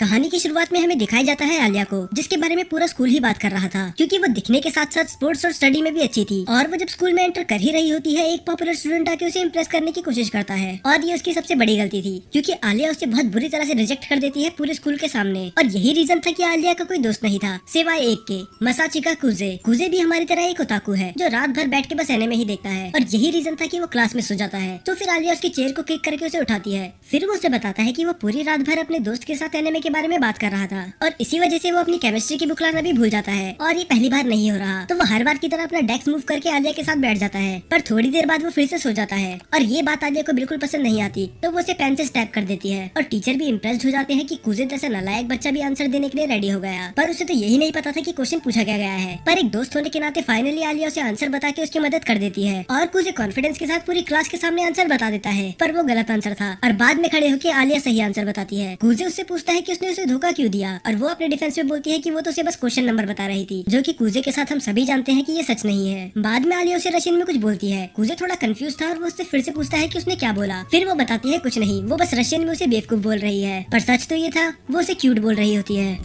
कहानी की शुरुआत में हमें दिखाया जाता है आलिया को, जिसके बारे में पूरा स्कूल ही बात कर रहा था, क्योंकि वो दिखने के साथ साथ स्पोर्ट्स और स्टडी में भी अच्छी थी। और वो जब स्कूल में एंटर कर ही रही होती है, एक पॉपुलर स्टूडेंट आके उसे इम्प्रेस करने की कोशिश करता है, और ये उसकी सबसे बड़ी गलती थी, क्योंकि आलिया उसे बहुत बुरी तरह से रिजेक्ट कर देती है पूरे स्कूल के सामने। और यही रीजन था कि आलिया का कोई दोस्त नहीं था सिवाय एक के, मसाचिका कुजे। कुजे भी हमारी तरह एक ओताकू है जो रात भर बैठ के बस एनिमे ही देखता है, और यही रीजन था कि वो क्लास में सो जाता है। तो फिर आलिया उसकी चेयर को किक करके उसे उठाती है। फिर वो उसे बताता है कि वो पूरी रात भर अपने दोस्त के साथ एनिमे के बारे में बात कर रहा था, और इसी वजह से वो अपनी केमिस्ट्री की बुक लाना भी भूल जाता है। और ये पहली बार नहीं हो रहा, तो वो हर बार की तरह अपना डेस्क मूव करके आलिया के साथ बैठ जाता है। पर थोड़ी देर बाद वो फिर से सो जाता है, और ये बात आलिया को बिल्कुल पसंद नहीं आती, तो वो उसे पेन से स्टैब कर देती है। और टीचर भी इम्प्रेस्ड हो जाते हैं कि कुजे जैसा नालायक बच्चा भी आंसर देने के लिए रेडी हो गया। पर उसे तो यही नहीं पता था कि क्वेश्चन पूछा क्या गया है। पर एक दोस्त होने के नाते फाइनली आलिया उसे आंसर बता के उसकी मदद कर देती है, और कुजे कॉन्फिडेंस के साथ पूरी क्लास के सामने आंसर बता देता है। पर वो गलत आंसर था, और बाद में खड़े होकर आलिया सही आंसर बताती है। कुजे उससे पूछता है कि उसने उसे धोखा क्यों दिया, और वो अपने डिफेंस में बोलती है कि वो तो उसे बस क्वेश्चन नंबर बता रही थी, जो कि कुजे के साथ हम सभी जानते हैं कि ये सच नहीं है। बाद में आलिया उसे रशियन में कुछ बोलती है। कुजे थोड़ा कंफ्यूज था, और वो उससे फिर से पूछता है कि उसने क्या बोला। फिर वो बताती है कुछ नहीं, वो बस रशियन में उसे बेवकूफ बोल रही है। पर सच तो ये था, वो उसे क्यूट बोल रही होती है।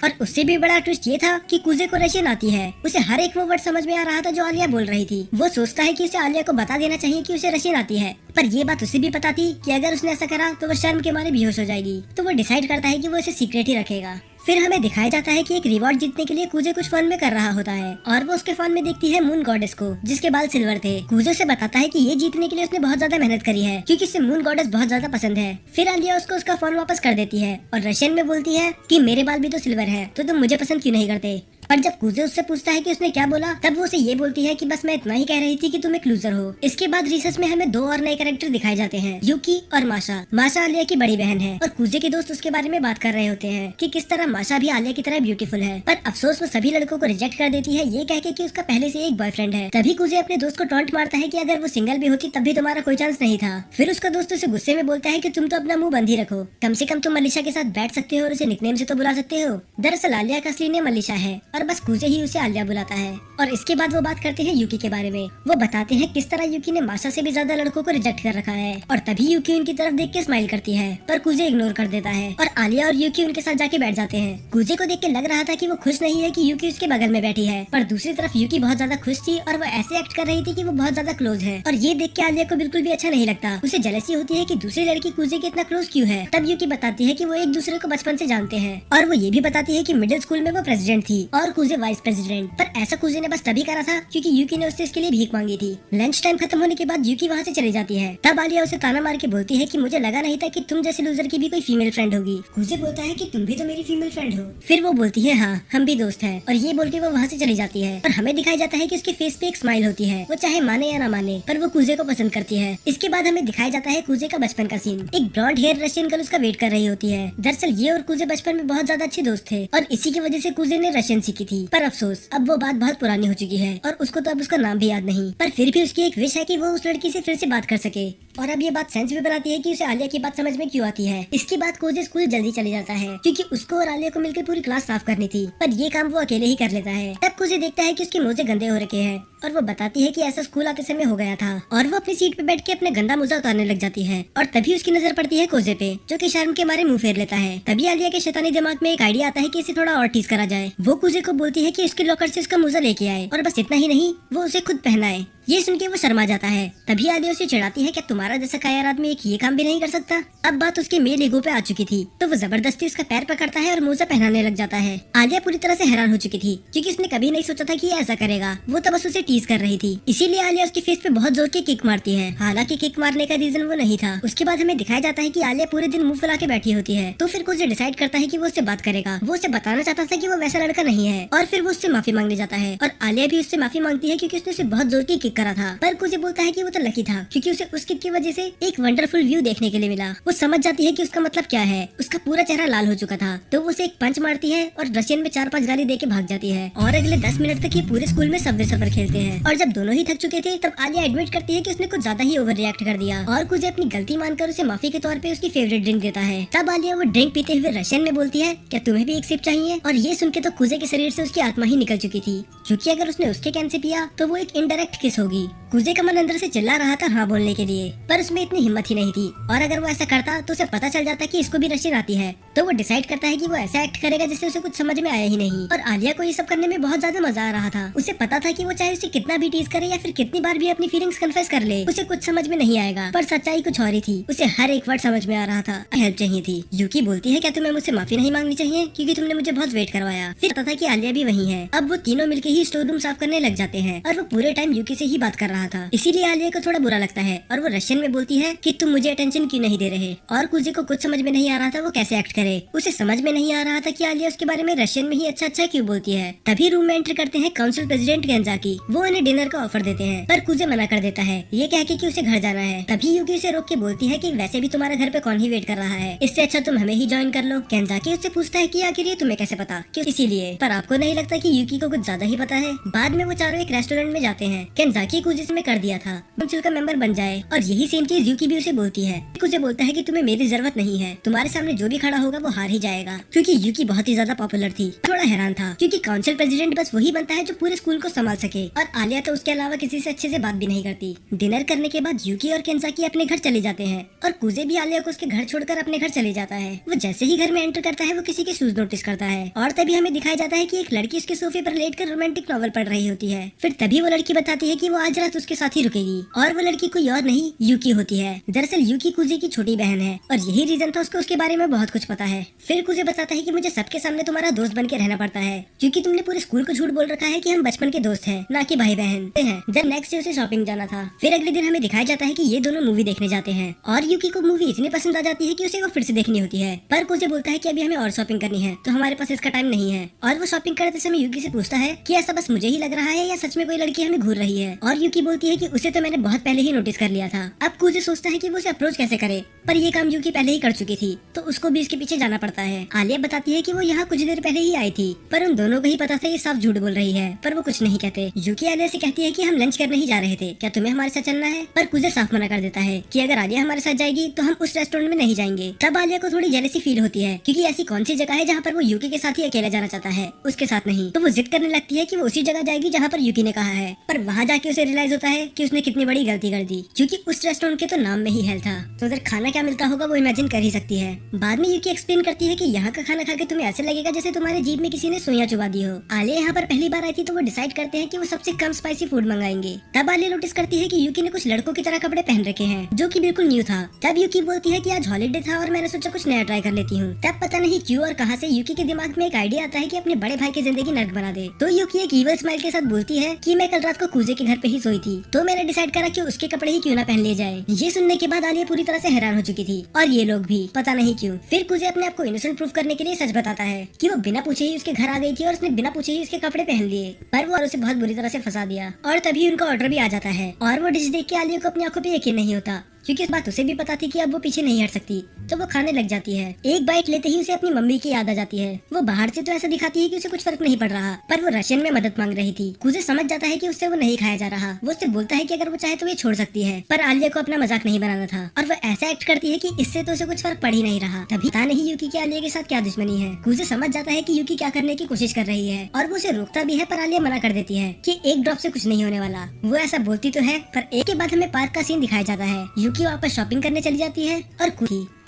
और उससे भी बड़ा ट्विस्ट ये था कि कुजे को रशियन आती है। उसे हर एक वो वर्ड समझ में आ रहा था जो आलिया बोल रही थी। वो सोचता है कि उसे आलिया को बता देना चाहिए कि उसे रशियन आती है, पर ये बात उसे भी पता थी कि अगर उसने ऐसा करा तो वो शर्म के मारे बेहोश हो जाएगी। तो वो डिसाइड करता है कि वो इसे सीक्रेट ही रखेगा। फिर हमें दिखाया जाता है कि एक रिवॉर्ड जीतने के लिए कुजे कुछ फन में कर रहा होता है, और वो उसके फोन में देखती है मून गॉडेस को, जिसके बाल सिल्वर थे। कुजे से बताता है कि ये जीतने के लिए उसने बहुत ज्यादा मेहनत करी है, क्योंकि उसे मून गॉडेस बहुत ज्यादा पसंद है। फिर आलिया उसको उसका फोन वापस कर देती है, और रशियन में बोलती है कि मेरे बाल भी तो सिल्वर है, तो तुम मुझे पसंद क्यों नहीं करते। पर जब कुजे उससे पूछता है कि उसने क्या बोला, तब वो उसे ये बोलती है कि बस मैं इतना ही कह रही थी कि तुम एक लूजर हो। इसके बाद रिसर्च में हमें दो और नए कैरेक्टर दिखाए जाते हैं, यूकी और माशा। माशा आलिया की बड़ी बहन है, और कुजे के दोस्त उसके बारे में बात कर रहे होते हैं कि किस तरह माशा भी आलिया की तरह ब्यूटीफुल है। पर अफसोस वो सभी लड़कों को रिजेक्ट कर देती है, ये कह के कि उसका पहले से एक बॉयफ्रेंड है। तभी कुजे अपने दोस्त को टॉन्ट मारता है कि अगर वो सिंगल भी होती तब भी तुम्हारा कोई चांस नहीं था। फिर उसका दोस्त उसे गुस्से में बोलता है कि तुम तो अपना मुंह बंद ही रखो, कम से कम तुम मलिशा के साथ बैठ सकते हो और उसे निकनेम से तो बुला सकते हो। दरअसल आलिया का असली नेम मलिशा है, और बस कुजे ही उसे आलिया बुलाता है। और इसके बाद वो बात करते हैं यूकी के बारे में। वो बताते हैं किस तरह यूकी ने माशा से भी ज्यादा लड़कों को रिजेक्ट कर रखा है, और तभी यूकी उनकी तरफ देख के स्माइल करती है, पर कुजे इग्नोर कर देता है, और आलिया और यूकी उनके साथ जाके बैठ जाते हैं। कुजे को देख के लग रहा था कि वो खुश नहीं है कि यूकी उसके बगल में बैठी है, पर दूसरी तरफ यूकी बहुत ज्यादा खुश थी, और वो ऐसे एक्ट कर रही थी कि वो बहुत ज्यादा क्लोज है। और ये देख के आलिया को बिल्कुल भी अच्छा नहीं लगता। उसे जेलसी होती है कि दूसरी लड़की कुजे के इतना क्लोज क्यों है। तब यूकी बताती है कि वो एक दूसरे को बचपन से जानते हैं, और वो ये भी बताती है कि मिडिल स्कूल में वो प्रेसिडेंट थी और कुजे वाइस प्रेसिडेंट। पर ऐसा कुजे ने बस तभी करा था क्योंकि यूकी ने उससे इसके लिए भीख मांगी थी। लंच टाइम खत्म होने के बाद यूकी वहाँ से चली जाती है। तब आलिया उसे ताना मार के बोलती है कि मुझे लगा नहीं था कि तुम जैसे लूजर की भी कोई फीमेल फ्रेंड होगी। कुजे बोलता है कि तुम भी तो मेरी फीमेल फ्रेंड हो। फिर वो बोलती है हाँ, हम भी दोस्त हैं, और ये बोल के वो वहाँ से चली जाती है। और हमें दिखाया जाता है कि उसके फेस पे एक स्माइल होती है, वो चाहे माने या ना माने, पर वो कुजे को पसंद करती है। इसके बाद हमें दिखाया जाता है कुजे का बचपन का सीन। एक ब्लॉन्ड हेयर रशियन गर्ल उसका वेट कर रही होती है। दरअसल ये और कुजे बचपन में बहुत ज्यादा अच्छे दोस्त थे, और इसी की वजह से कुजे ने रशियन सीखी थी। पर अफसोस अब वो बात बहुत पुरानी हो चुकी है, और उसको तो अब उसका नाम भी याद नहीं। पर फिर भी उसकी एक विश है कि वो उस लड़की से फिर से बात कर सके। और अब ये बात सेंस भी बनाती है कि उसे आलिया की बात समझ में क्यों आती है। इसके बाद कुजे स्कूल जल्दी चले जाता है, क्योंकि उसको और आलिया को मिलकर पूरी क्लास साफ करनी थी, पर ये काम वो अकेले ही कर लेता है। तब कुजे देखता है कि उसके मोजे गंदे हो रखे हैं, और वो बताती है कि ऐसा स्कूल आते समय हो गया था। और वो अपनी सीट पे बैठ के अपने गंदा मोजा उतारने लग जाती है, और तभी उसकी नजर पड़ती है कुजे पे, जो कि शर्म के मारे मुंह फेर लेता है। तभी आलिया के शैतानी दिमाग में एक आइडिया आता है कि इसे थोड़ा और टीज करा जाए। वो कुजे को बोलती है कि उसके लॉकर से उसका मोजा लेके आए, और बस इतना ही नहीं, वो उसे खुद पहनाए। ये सुन के वो शर्मा जाता है। तभी आलिया उसे चिढ़ाती है कि तुम्हारा जैसा कायर आदमी एक ये काम भी नहीं कर सकता। अब बात उसके मेल ईगो पे आ चुकी थी, तो वो जबरदस्ती उसका पैर पकड़ता है और मोजा पहनाने लग जाता है। आलिया पूरी तरह से हैरान हो चुकी थी, क्योंकि उसने कभी नहीं सोचा था कि ये ऐसा करेगा। वो तो बस उसे टीज कर रही थी, इसीलिए आलिया उसके फेस पे बहुत जोर की किक मारती है। हालांकि किक मारने का रीजन वो नहीं था। उसके बाद हमें दिखाया जाता है कि आलिया पूरे दिन मुंह फुला के बैठी होती है। तो फिर कुछ डिसाइड करता है कि वो उससे बात करेगा। वो उसे बताना चाहता था कि वो वैसा लड़का नहीं है, और फिर वो उससे माफी मांगने जाता है। और आलिया भी उससे माफी मांगती है क्योंकि उसने उसे बहुत जोर की किक करा था। पर कुछ बोलता है कि वो तो लकी था, क्योंकि उसे उस किक की वजह से एक वंडरफुल व्यू देखने के लिए मिला। वो समझ जाती है कि उसका मतलब क्या है। उसका पूरा चेहरा लाल हो चुका था, तो वो उसे एक पंच मारती है और रशियन में 4-5 गाली देके भाग जाती है। और अगले 10 मिनट तक ये पूरे स्कूल में सबवे सफर खेलते हैं। और जब दोनों ही थक चुके थे, तब आलिया एडमिट करती है कि उसने कुछ ज्यादा ही ओवर रिएक्ट कर दिया, और कुछ अपनी गलती मानकर उसे माफी के तौर पे उसकी फेवरेट ड्रिंक देता है। तब आलिया वो ड्रिंक पीते हुए रशियन में बोलती है, क्या तुम्हें भी एक सिप चाहिए। और ये सुन के तो कुजे के शरीर से उसकी आत्मा ही निकल चुकी थी, क्योंकि अगर उसने उसके कैन से पिया तो वो एक इनडायरेक्ट किस होगी। कुजे का मन अंदर से चिल्ला रहा था हाँ बोलने के लिए, पर उसमें इतनी हिम्मत ही नहीं थी। और अगर वो ऐसा करता तो उसे पता चल जाता कि इसको भी रशियन आती है, तो वो डिसाइड करता है कि वो ऐसा एक्ट करेगा जिससे उसे कुछ समझ में आया ही नहीं। और आलिया को ये सब करने में बहुत ज्यादा मजा आ रहा था। उसे पता था कि वो चाहे उसे कितना भी टीज करे या फिर कितनी बार भी अपनी फीलिंग्स कन्फेस कर ले, उसे कुछ समझ में नहीं आएगा। पर सच्चाई कुछ और ही थी। उसे हर एक वर्ड समझ में आ रहा था। हेल्प चाहिए थी। यूकी बोलती है क्या तुम्हें मुझसे माफी नहीं मांगनी चाहिए क्योंकि तुमने मुझे बहुत वेट करवाया। फिर पता था कि आलिया भी वही है। अब वो तीनों मिलके ही स्टोर रूम साफ करने लग जाते हैं और वो पूरे टाइम यूकी से ही बात कर रहा था। इसीलिए आलिया को थोड़ा बुरा लगता है और वो रशियन में बोलती है कि तुम मुझे अटेंशन क्यों नहीं दे रहे। और कुजे को कुछ समझ में नहीं आ रहा था वो कैसे एक्ट करे। उसे समझ में नहीं आ रहा था कि आलिया उसके बारे में रशियन में ही अच्छा अच्छा क्यों बोलती है। तभी रूम में एंटर करते हैं काउंसिल प्रेसिडेंट गेंजाकी। वो उन्हें डिनर का ऑफर देते हैं पर कुजे मना कर देता है ये कह के कि उसे घर जाना है। तभी यूकी उसे रोक के बोलती है कि वैसे भी तुम्हारे घर पे कौन ही वेट कर रहा है, इससे अच्छा तुम हमें ही ज्वाइन कर लो। गेंजाकी उससे पूछता है कि आखिर ये तुम्हें कैसे पता, क्यों इसीलिए। पर आपको नहीं लगता कि यूकी को कुछ ज्यादा ही पता है। बाद में वो चारों एक रेस्टोरेंट में जाते हैं। गेंजाकी कुजे से कर दिया था काउंसिल का मेंबर बन जाए और यही सेम चीज यूकी भी उसे बोलती है। कुजे बोलता है कि तुम्हें मेरी जरूरत नहीं है, तुम्हारे सामने जो भी खड़ा होगा वो हार ही जाएगा। क्योंकि यूकी बहुत ही ज्यादा पॉपुलर थी। थोड़ा हैरान था क्योंकि काउंसिल प्रेसिडेंट बस वही बनता है जो पूरे स्कूल को संभाल सके और आलिया तो उसके अलावा किसी से अच्छे से बात भी नहीं करती। डिनर करने के बाद यूकी और गेंजाकी अपने घर चले जाते हैं और कुजे भी आलिया को उसके घर छोड़कर अपने घर चले जाता है। वो जैसे ही घर में एंटर करता है वो किसी के शूज नोटिस करता है और तभी हमें दिखाया जाता है कि एक लड़की उसके सोफे पर लेटकर रोमांटिक नॉवल पढ़ रही होती है। फिर तभी वो लड़की बताती है कि वो आज रात उसके साथ ही रुकेगी और वो लड़की कोई और नहीं यूकी होती है। दरअसल यूकी कुजे की छोटी बहन है और यही रीजन था उसको उसके बारे में बहुत कुछ पता है। फिर कुजे बताता है कि मुझे सबके सामने तुम्हारा दोस्त बन के रहना पड़ता है क्योंकि तुमने पूरे स्कूल को झूठ बोल रखा है कि हम बचपन के दोस्त हैं, ना कि भाई बहन हैं। जब नेक्स्ट डे उसे शॉपिंग जाना था। फिर अगले दिन हमें दिखाया जाता है कि ये दोनों मूवी देखने जाते हैं और यूकी को मूवी इतनी पसंद आ जाती है कि उसे वो फिर से देखनी होती है। पर कुजे बोलता है कि अभी हमें और शॉपिंग करनी है तो हमारे पास इसका टाइम नहीं है। और वो शॉपिंग करते समय यूकी से पूछता है कि ऐसा बस मुझे ही लग रहा है या सच में कोई लड़की हमें घूर रही है। और यूकी बोलती है कि उसे तो मैंने बहुत पहले ही नोटिस कर लिया था। अब कुजे सोचता है कि वो उसे अप्रोच कैसे करे, पर ये काम यूकी पहले ही कर चुकी थी तो उसको भी इसके पीछे जाना पड़ता है। आलिया बताती है कि वो यहाँ कुछ देर पहले ही आई थी पर उन दोनों को ही पता था ये साफ झूठ बोल रही है, पर वो कुछ नहीं कहते। यूकी आलिया से कहती है कि हम लंच करने ही जा रहे थे, क्या तुम्हें हमारे साथ चलना है। पर कुजे साफ मना कर देता है कि अगर आलिया हमारे साथ जाएगी तो हम उस रेस्टोरेंट में नहीं जाएंगे। तब आलिया को थोड़ी जेलसी फील होती है क्योंकि ऐसी कौन सी जगह है जहाँ पर वो यूकी के साथ ही अकेला जाना चाहता है, उसके साथ नहीं। तो वो जिद करने लगती है कि वो उसी जगह जाएगी जहाँ पर यूकी ने कहा है। पर वहाँ जाके उसे रियलाइज होता है कि उसने कितनी बड़ी गलती कर दी क्योंकि उस रेस्टोरेंट के तो नाम में ही हेल था, तो उधर खाना क्या मिलता होगा वो इमेजिन कर ही सकती है। बाद में यूकी एक्सप्लेन करती है कि यहाँ का खाना खा के तुम्हें ऐसे लगेगा जैसे तुम्हारे जीभ में किसी ने सुइयां चुबा दी हो। आलिया यहाँ पर पहली बार आई थी तो वो डिसाइड करते हैं कि वो सबसे कम स्पाइसी फूड मंगाएंगे। तब आलिया नोटिस करती है कि यूकी ने कुछ लड़कों की तरह कपड़े पहन रखे हैं जो कि बिल्कुल न्यू था। तब यूकी बोलती है कि आज हॉलीडे था और मैंने सोचा कुछ नया ट्राई कर लेती हूँ। तब पता नहीं क्यों और कहां से यूकी के दिमाग में एक आइडिया आता है कि अपने बड़े भाई की जिंदगी नर्क बना दे। तो यूकी एक ईवल स्माइल के साथ बोलती है कि मैं कल रात को कुजे के घर पे ही सोई थी तो मैंने डिसाइड करा कि उसके कपड़े ही क्यों ना पहन लिए जाए। ये सुनने के बाद आलिया पूरी तरह से हैरान हो चुकी थी और ये लोग भी, पता नहीं क्यों। फिर कुजे अपने आप को इनोसेंट प्रूफ करने के लिए सच बताता है कि वो बिना पूछे ही उसके घर आ गई थी और उसने बिना पूछे ही उसके कपड़े पहन लिए, पर वो उसे बहुत बुरी तरह से फंसा दिया। और तभी उनका ऑर्डर भी आ जाता है और वो डिश देख के आलिया को अपनी आंखों पे यकीन नहीं होता क्योंकि इस बात उसे भी पता थी कि अब वो पीछे नहीं हट सकती। तो वो खाने लग जाती है। एक बाइट लेते ही उसे अपनी मम्मी की याद आ जाती है। वो बाहर से तो ऐसा दिखाती है कि उसे कुछ फर्क नहीं पड़ रहा, पर वो रशियन में मदद मांग रही थी। कुजे समझ जाता है कि उससे वो नहीं खाया जा रहा। वो उससे बोलता है कि अगर वो चाहे तो ये छोड़ सकती है, पर आलिया को अपना मजाक नहीं बनाना था और वो ऐसा एक्ट करती है कि इससे तो उसे कुछ फर्क पड़ ही नहीं रहा। तभी पता नहीं यूकी की आलिया के साथ क्या दुश्मनी है। कुजे समझ जाता है कि यूकी क्या करने की कोशिश कर रही है और वो उसे रोकता भी है, पर आलिया मना कर देती है कि एक ड्रॉप से कुछ नहीं होने वाला। वो ऐसा बोलती तो है, पर एक के बाद हमें पार्क का सीन दिखाया जाता है। यूकी वापस शॉपिंग करने चली जाती है और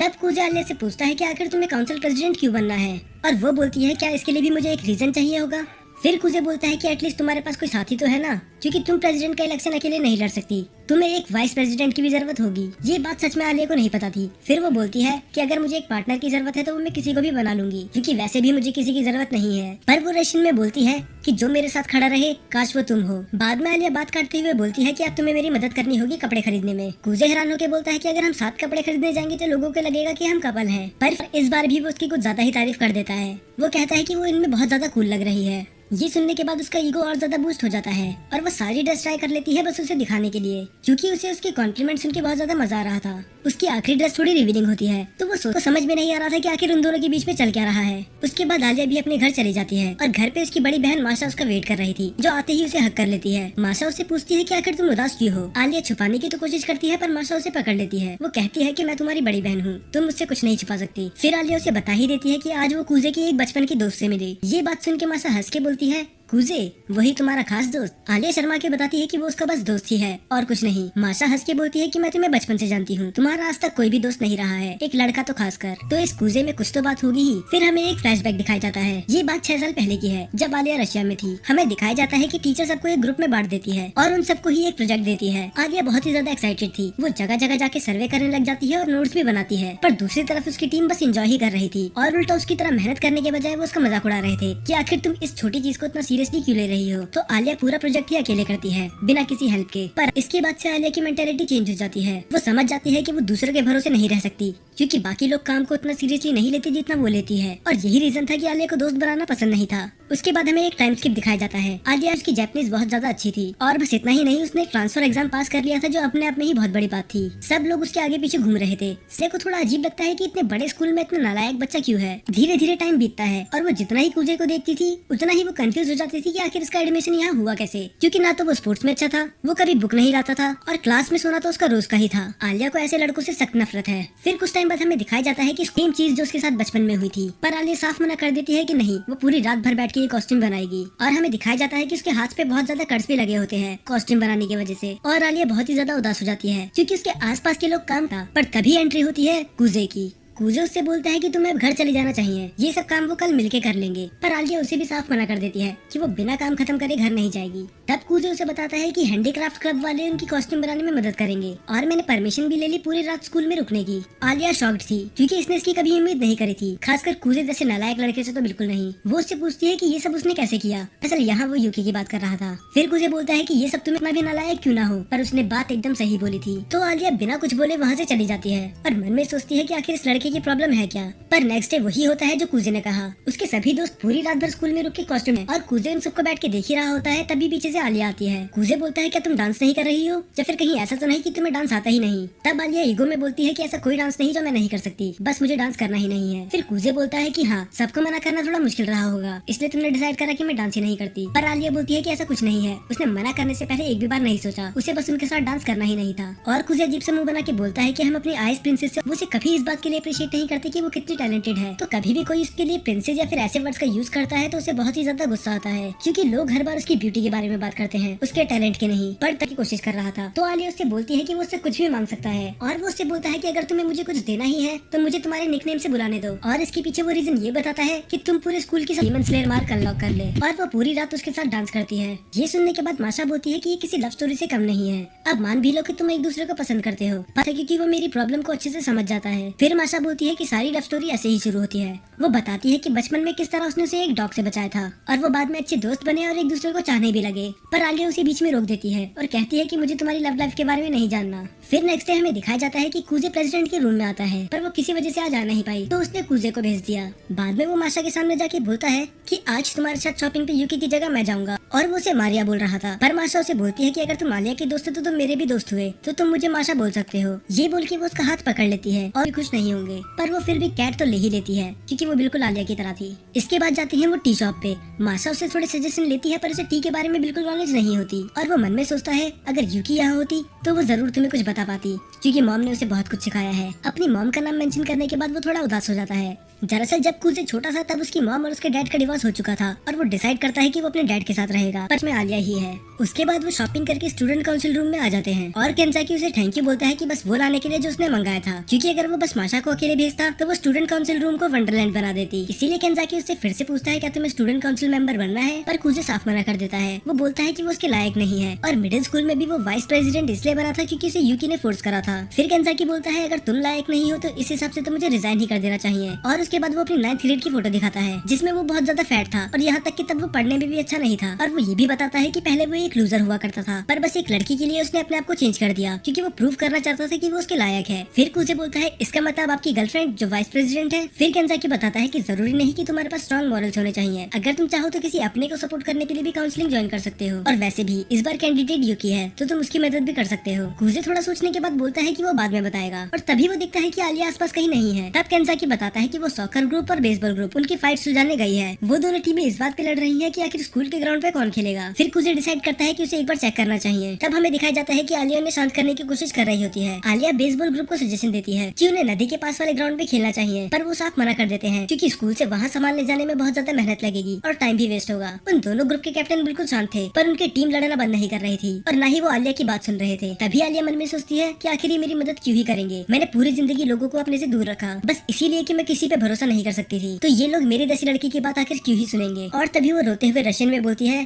तब कुजे आलिया से पूछता है कि आखिर तुम्हें काउंसिल प्रेसिडेंट क्यों बनना है, और वो बोलती है क्या इसके लिए भी मुझे एक रीजन चाहिए होगा। फिर कुजे बोलता है कि एटलीस्ट तुम्हारे पास कोई साथी तो है ना, क्योंकि तुम प्रेसिडेंट का इलेक्शन अकेले नहीं लड़ सकती, तुम्हें एक वाइस प्रेसिडेंट की भी जरूरत होगी। ये बात सच में आलिया को नहीं पता थी। फिर वो बोलती है कि अगर मुझे एक पार्टनर की जरूरत है तो वो मैं किसी को भी बना लूंगी, क्योंकि वैसे भी मुझे किसी की जरूरत नहीं है। पर वो रशियन में बोलती है कि जो मेरे साथ खड़ा रहे काश वो तुम हो। बाद में आलिया बात काटते हुए बोलती है कि अब तुम्हें मेरी मदद करनी होगी कपड़े खरीदने में। कुजे हैरान होकर बोलता है कि अगर हम साथ कपड़े खरीदने जाएंगे तो लोगों को लगेगा कि हम कपल हैं। पर इस बार भी वो उसकी कुछ ज्यादा ही तारीफ कर देता है। वो कहता है कि वो इनमें बहुत ज्यादा कूल लग रही है। ये सुनने के बाद उसका ईगो और ज्यादा बूस्ट हो जाता है और वो सारी ड्रेस ट्राई कर लेती है बस उसे दिखाने के लिए, क्योंकि उसे उसके कॉम्प्लीमेंट सुन के बहुत ज्यादा मजा आ रहा था। उसकी आखिरी ड्रेस थोड़ी रिवीलिंग होती है तो वो समझ में नहीं आ रहा था कि आखिर उन दोनों के बीच में चल क्या रहा है। उसके बाद आलिया भी अपने घर चली जाती है और घर पे उसकी बड़ी बहन माशा उसका वेट कर रही थी, जो आते ही उसे हक कर लेती है। माशा उससे पूछती है कि आखिर तुम उदास क्यों हो। आलिया छुपाने की तो कोशिश करती है पर माशा उसे पकड़ लेती है। वो कहती है कि मैं तुम्हारी बड़ी बहन हूँ, तुम मुझसे कुछ नहीं छुपा सकती। फिर आलिया उसे बता ही देती है कि आज वो कुजे की एक बचपन की दोस्त से मिली। ये बात सुन के माशा हंस के बोलती है कूजे, वही तुम्हारा खास दोस्त? आलिया शर्मा के बताती है कि वो उसका बस दोस्त ही है और कुछ नहीं। माशा हंस के बोलती है कि मैं तुम्हें बचपन से जानती हूँ, तुम्हारा आज तक कोई भी दोस्त नहीं रहा है, एक लड़का तो खासकर। तो इस कूजे में कुछ तो बात होगी ही। फिर हमें एक फ्लैशबैक दिखाया जाता है। ये बात 6 साल पहले की है, जब आलिया रशिया में थी। हमें दिखाया जाता है कि टीचर सबको एक ग्रुप में बांट देती है और उन सबको ही एक प्रोजेक्ट देती है। आलिया बहुत ही ज्यादा एक्साइटेड थी। वो जगह जगह जाके सर्वे करने लग जाती है और नोट्स भी बनाती है। पर दूसरी तरफ उसकी टीम बस एंजॉय ही कर रही थी और उल्टा उसकी तरह मेहनत करने के बजाय वो उसका मजाक उड़ा रहे थे कि आखिर तुम इस छोटी चीज को इतना सीरियसली क्यों ले रही हो। तो आलिया पूरा प्रोजेक्ट ही अकेले करती है बिना किसी हेल्प के। पर इसके बाद से आलिया की मेंटेलिटी चेंज हो जाती है। वो समझ जाती है कि वो दूसरों के भरोसे नहीं रह सकती, क्योंकि बाकी लोग काम को इतना सीरियसली नहीं लेते जितना वो लेती है। और यही रीजन था कि आलिया को दोस्त बनाना पसंद नहीं था। उसके बाद हमें एक टाइम स्किप दिखाया जाता है। आलिया उसकी जैपनीज बहुत ज्यादा अच्छी थी और बस इतना ही नहीं, उसने ट्रांसफर एग्जाम पास कर लिया था, जो अपने आप में ही बहुत बड़ी बात थी। सब लोग उसके आगे पीछे घूम रहे थे। से को थोड़ा अजीब लगता है कि इतने बड़े स्कूल में इतना नालायक बच्चा क्यों है। धीरे धीरे टाइम बीतता है और वो जितना ही कूजे को देखती थी उतना ही वो कंफ्यूज हो जाती थी कि आखिर इसका एडमिशन यहाँ हुआ कैसे, क्योंकि ना तो वो स्पोर्ट्स में अच्छा था, वो कभी बुक नहीं लाता था और क्लास में सोना तो उसका रोज का ही था। आलिया को ऐसे लड़कों से सख्त नफरत है। फिर कुछ टाइम बाद हमें दिखाया जाता है कि सेम चीज जो उसके साथ बचपन में हुई थी, पर आलिया साफ मना कर देती है कि नहीं, वो पूरी रात भर बैठ के ये कॉस्ट्यूम बनाएगी। और हमें दिखाया जाता है कि उसके हाथ पे बहुत ज्यादा कर्ज भी लगे होते हैं कॉस्ट्यूम बनाने की वजह से। और आलिया बहुत ही ज्यादा उदास हो जाती है क्योंकि उसके आसपास के लोग काम था। पर तभी एंट्री होती है कूजे की। कूजे उससे बोलता है कि तुम्हें घर चले जाना चाहिए, ये सब काम वो कल मिलके कर लेंगे। पर आलिया उसे भी साफ मना कर देती है कि वो बिना काम खत्म करे घर नहीं जाएगी। तब कूजे उसे बताता है कि हैंडीक्राफ्ट क्लब वाले उनकी कॉस्ट्यूम बनाने में मदद करेंगे और मैंने परमिशन भी ले ली पूरी रात स्कूल में रुकने की। आलिया शॉक्ड थी क्योंकि इसने इसकी कभी उम्मीद नहीं करी थी, खासकर कूजे जैसे नालायक लड़के से तो बिल्कुल नहीं। वो उससे पूछती है कि ये सब उसने कैसे किया। असल यहाँ वो यूकी की बात कर रहा था। फिर कूजे बोलता है कि ये सब तुम्हें भी नालायक क्यों ना हो, पर उसने बात एकदम सही बोली थी। तो आलिया बिना कुछ बोले वहाँ से चली जाती है और मन में सोचती है कि आखिर इस लड़के की प्रॉब्लम है क्या। पर नेक्स्ट डे वही होता है जो कूजे ने कहा। उसके सभी दोस्त पूरी रात भर स्कूल में रुक के कॉस्ट्यूम में और कूजे उन सबको बैठ के देख ही रहा होता है। तभी पीछे से आलिया आती है। कूजे बोलता है क्या तुम डांस नहीं कर रही हो, या फिर कहीं ऐसा तो नहीं कि तुम्हें डांस आता ही नहीं। तब आलिया ईगो में बोलती है कि ऐसा कोई डांस नहीं जो मैं नहीं कर सकती, बस मुझे डांस करना ही नहीं है। फिर कूजे बोलता है कि हाँ, सबको मना करना थोड़ा मुश्किल रहा होगा, इसलिए तुमने डिसाइड करा कि मैं डांस ही नहीं करती। पर आलिया बोलती है कि ऐसा कुछ नहीं है, उसने मना करने से पहले एक भी बार नहीं सोचा, उसे बस उनके साथ डांस करना ही नहीं था। और कूजे अजीब सा मुंह बना के बोलता है कि हम अपनी आइस प्रिंसेस से उसे कभी इस बात के लिए अप्रिशिएट नहीं करते कि वो कितनी टैलेंटेड है। तो कभी भी कोई उसके लिए प्रिंसेस या फिर ऐसे वर्ड्स का यूज करता है तो उसे बहुत ही ज्यादा गुस्सा आता है, क्योंकि लोग हर बार उसकी ब्यूटी के बारे में बात करते हैं, उसके टैलेंट के नहीं। पर तक की कोशिश कर रहा था। तो आलिया उससे बोलती है कि वो उससे कुछ भी मांग सकता है और वो उससे बोलता है कि अगर तुम्हें मुझे कुछ देना ही है तो मुझे तुम्हारे निकनेम से बुलाने दो। और इसके पीछे वो रीजन ये बताता है कि तुम पूरे स्कूल की डीमन स्लेयर मार्क अनलॉक कर ले। और वो पूरी रात उसके साथ डांस करती है। ये सुनने के बाद माशा बोलती है कि ये किसी लव स्टोरी से कम नहीं है। अब मान भी लो कि तुम एक दूसरे को पसंद करते हो, क्योंकि वो मेरी प्रॉब्लम को अच्छे से समझ जाता है। फिर माशा बोलती है कि सारी लव स्टोरी ऐसे ही शुरू होती है। वो बताती है कि बचपन में किस तरह उसने उसे एक डॉग से बचाया था और वो बाद में अच्छे दोस्त बने और एक दूसरे को चाहने भी लगे। पर आलिया उसे बीच में रोक देती है और कहती है कि मुझे तुम्हारी लव लाइफ के बारे में नहीं जानना। फिर नेक्स्ट डे हमें दिखाया जाता है कि कूजे प्रेसिडेंट के रूम में आता है, पर वो किसी वजह से आ जा नहीं पाई तो उसने कूजे को भेज दिया। बाद में वो माशा के सामने जाके बोलता है कि आज तुम्हारे साथ शॉपिंग पे यूकी की जगह मैं जाऊंगा, और वो उसे मारिया बोल रहा था। पर माशा उसे बोलती है कि अगर तुम आलिया के दोस्त हो तो तुम मेरे भी दोस्त हुए, तो तुम मुझे माशा बोल सकते हो। ये बोल के वो उसका हाथ पकड़ लेती है और खुश नहीं होंगे, पर वो फिर भी कैट तो ले ही लेती है क्योंकि वो बिल्कुल आलिया की तरह थी। इसके बाद जाती है वो टी शॉप पे। माशा उससे थोड़े सजेशन लेती है पर उसे टी के बारे में बिल्कुल नॉलेज नहीं होती और वो मन में सोचता है अगर यूकी यहाँ होती तो वो जरूर तुम्हें कुछ बता पाती, क्योंकि मॉम ने उसे बहुत कुछ सिखाया है। अपनी मॉम का नाम मेंशन करने के बाद वो थोड़ा उदास हो जाता है। दरअसल जब कूजे छोटा था तब उसकी मॉम और उसके डैड का डिवोर्स हो चुका था और वो डिसाइड करता है कि वो अपने डैड के साथ रहेगा, पर में आलिया ही है। उसके बाद वो शॉपिंग करके स्टूडेंट काउंसिल रूम में आ जाते हैं और केंजाकी उसे थैंक यू बोलता है कि बस वो लाने के लिए जो उसने मंगाया था, क्योंकि अगर वो बस माशा को अकेले भेजता तो वो स्टूडेंट काउंसिल रूम को वंडरलैंड बना देती। इसीलिए केंजाकी उससे फिर से पूछता है क्या तुम्हें स्टूडेंट काउंसिल मेंबर बनना है, पर कूजे साफ मना कर देता है। वो बोलता है कि वो उसके लायक नहीं है और मिडिल स्कूल में भी वो वाइस प्रेसिडेंट इसलिए बना था क्योंकि उसे यूकी ने फोर्स करा था। फिर केंजाकी बोलता है अगर तुम लायक नहीं हो तो इस हिसाब से तो मुझे रिजाइन ही कर देना चाहिए। और उसके बाद वो अपनी 9th ग्रेड की फोटो दिखाता है जिसमें वो बहुत ज्यादा फैट था और यहाँ तक कि तब वो पढ़ने में भी अच्छा नहीं था। और वो ये भी बताता है कि पहले वो एक लूजर हुआ करता था, पर बस एक लड़की के लिए उसने अपने आप को चेंज कर दिया क्योंकि वो प्रूव करना चाहता था कि वो उसके लायक है। फिर कूजे बोलता है इसका मतलब आपकी गर्लफ्रेंड जो वाइस प्रेसिडेंट है। फिर केंजाकी बताता है कि जरूरी नहीं कि तुम्हारे पास स्ट्रॉन्ग मॉरल्स होने चाहिए, अगर तुम चाहो तो किसी अपने को सपोर्ट करने के लिए भी काउंसलिंग ज्वाइन कर सकते हो, और वैसे भी इस बार कैंडिडेट यूकी है तो तुम उसकी मदद भी कर सकते हो। कूजे थोड़ा सोचने के बाद बोलता है कि वो बाद में बताएगा और तभी वो दिखता है कि आलिया आसपास कहीं नहीं है। तब केंजाकी बताता है कि वो सॉकर ग्रुप और बेसबॉल ग्रुप उनकी फाइट सुलझाने गई है। वो दोनों टीमें इस बात पे लड़ रही हैं कि आखिर स्कूल के ग्राउंड पे कौन खेलेगा। फिर कुजे डिसाइड करता है कि उसे एक बार चेक करना चाहिए। तब हमें दिखाया जाता है कि आलिया उन्हें शांत करने की कोशिश कर रही होती है। आलिया बेसबॉल ग्रुप को सजेशन देती है कि उन्हें नदी के पास वाले ग्राउंड पे खेलना चाहिए, पर वो साफ मना कर देते हैं क्योंकि स्कूल से वहाँ सामान ले जाने में बहुत ज्यादा मेहनत लगेगी और टाइम भी वेस्ट होगा। उन दोनों ग्रुप के कैप्टन बिल्कुल शांत थे, पर उनकी टीम लड़ना बंद नहीं कर रही थी और न ही वो आलिया की बात सुन रहे थे। तभी आलिया मन में सोचती है कि आखिर ये मेरी मदद क्यों ही करेंगे। मैंने पूरी जिंदगी लोगों को अपने से दूर रखा बस इसीलिए कि मैं किसी पे भरोसा नहीं कर सकती थी, तो ये लोग मेरी जैसी लड़की की बात आखिर क्यों ही सुनेंगे। और तभी वो रोते हुए रशियन में बोलती है,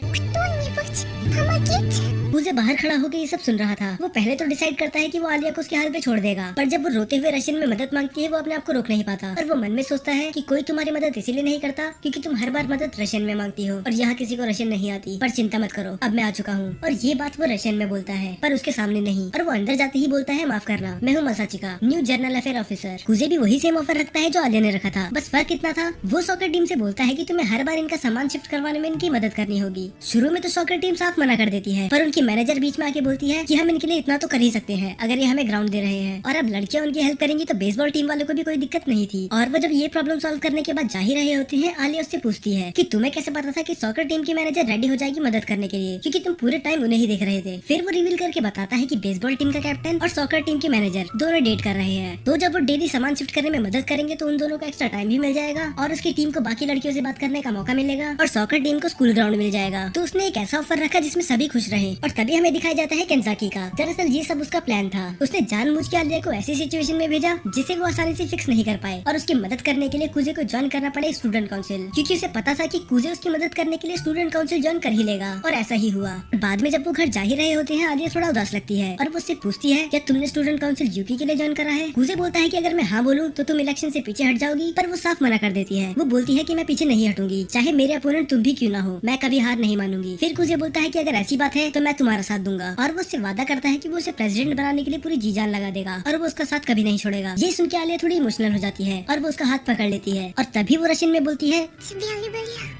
कुजे बाहर खड़ा होकर ये सब सुन रहा था। वो पहले तो डिसाइड करता है कि वो आलिया को उसके हाल पे छोड़ देगा, पर जब वो रोते हुए रशियन में मदद मांगती है वो अपने आप को रोक नहीं पाता और वो मन में सोचता है कि कोई तुम्हारी मदद इसीलिए नहीं करता क्योंकि तुम हर बार मदद रशियन में मांगती हो और यहाँ किसी को रशियन नहीं आती। पर चिंता मत करो, अब मैं आ चुका हूँ। और ये बात वो रशियन में बोलता है पर उसके सामने नहीं, और वो अंदर जाते ही बोलता है, माफ करना, मैं हूँ मसाचिका, न्यू जर्नल अफेयर ऑफिसर। कुजे भी वही सेम ऑफर रखता है जो आलिया ने रखा था, बस फर्क इतना था वो सॉकर टीम से बोलता है कि तुम्हें हर बार इनका सामान शिफ्ट करवाने में इनकी मदद करनी होगी। शुरू में तो सॉकर टीम साफ मना कर देती है, पर उनकी मैनेजर बीच में आके बोलती है कि हम इनके लिए इतना तो कर ही सकते हैं अगर ये हमें ग्राउंड दे रहे हैं, और अब लड़कियां उनकी हेल्प करेंगी तो बेसबॉल टीम वालों को भी कोई दिक्कत नहीं थी। और वो जब ये प्रॉब्लम सॉल्व करने के बाद जा ही रहे होते हैं, आलिया उससे पूछती है कि तुम्हें कैसे पता था कि सॉकर टीम की मैनेजर रेडी हो जाएगी मदद करने के लिए, क्योंकि तुम पूरे टाइम उन्हें ही देख रहे थे। फिर वो रिवील करके बताता है कि बेसबॉल टीम का कैप्टन और सॉकर टीम के मैनेजर दोनों डेट कर रहे हैं, तो जब वो डेली सामान शिफ्ट करने में मदद करेंगे तो उन दोनों को एक्स्ट्रा टाइम भी मिल जाएगा और उसकी टीम को बाकी लड़कियों से बात करने का मौका मिलेगा और सॉकर टीम को स्कूल ग्राउंड मिल जाएगा। तो उसने एक ऐसा ऑफर रखा जिसमें सभी खुश रहे। और तभी हमें दिखाया जाता है केंजाकी का। दरअसल ये सब उसका प्लान था। उसने जानबूझ के आलिया को ऐसी सिचुएशन में भेजा जिसे वो आसानी से फिक्स नहीं कर पाए और उसकी मदद करने के लिए कुजे को ज्वाइन करना पड़े स्टूडेंट काउंसिल, क्योंकि उसे पता था कि कुजे उसकी मदद करने के लिए स्टूडेंट काउंसिल ज्वाइन कर ही लेगा। और ऐसा ही हुआ। बाद में जब वो घर जा ही रहे होते हैं, आलिया थोड़ा उदास लगती है और वो उससे पूछती है, क्या तुमने स्टूडेंट काउंसिल यूकी के लिए ज्वाइन करा है? कुजे बोलता है कि अगर मैं हाँ बोलूँ तो तुम इलेक्शन से पीछे हट जाओगी, पर वो साफ मना कर देती है। वो बोलती है कि मैं पीछे नहीं हटूंगी, चाहे मेरे अपोनेंट तुम भी क्यों ना हो, मैं कभी हार नहीं मानूंगी। फिर कुजे बोलता है कि अगर ऐसी बात है तो मैं तुम्हारा साथ दूंगा, और वो उससे वादा करता है कि वो उसे प्रेसिडेंट बनाने के लिए पूरी जी जान लगा देगा और वो उसका साथ कभी नहीं छोड़ेगा। ये सुन के आलिया थोड़ी इमोशनल हो जाती है और वो उसका हाथ पकड़ लेती है और तभी वो रशियन में बोलती है,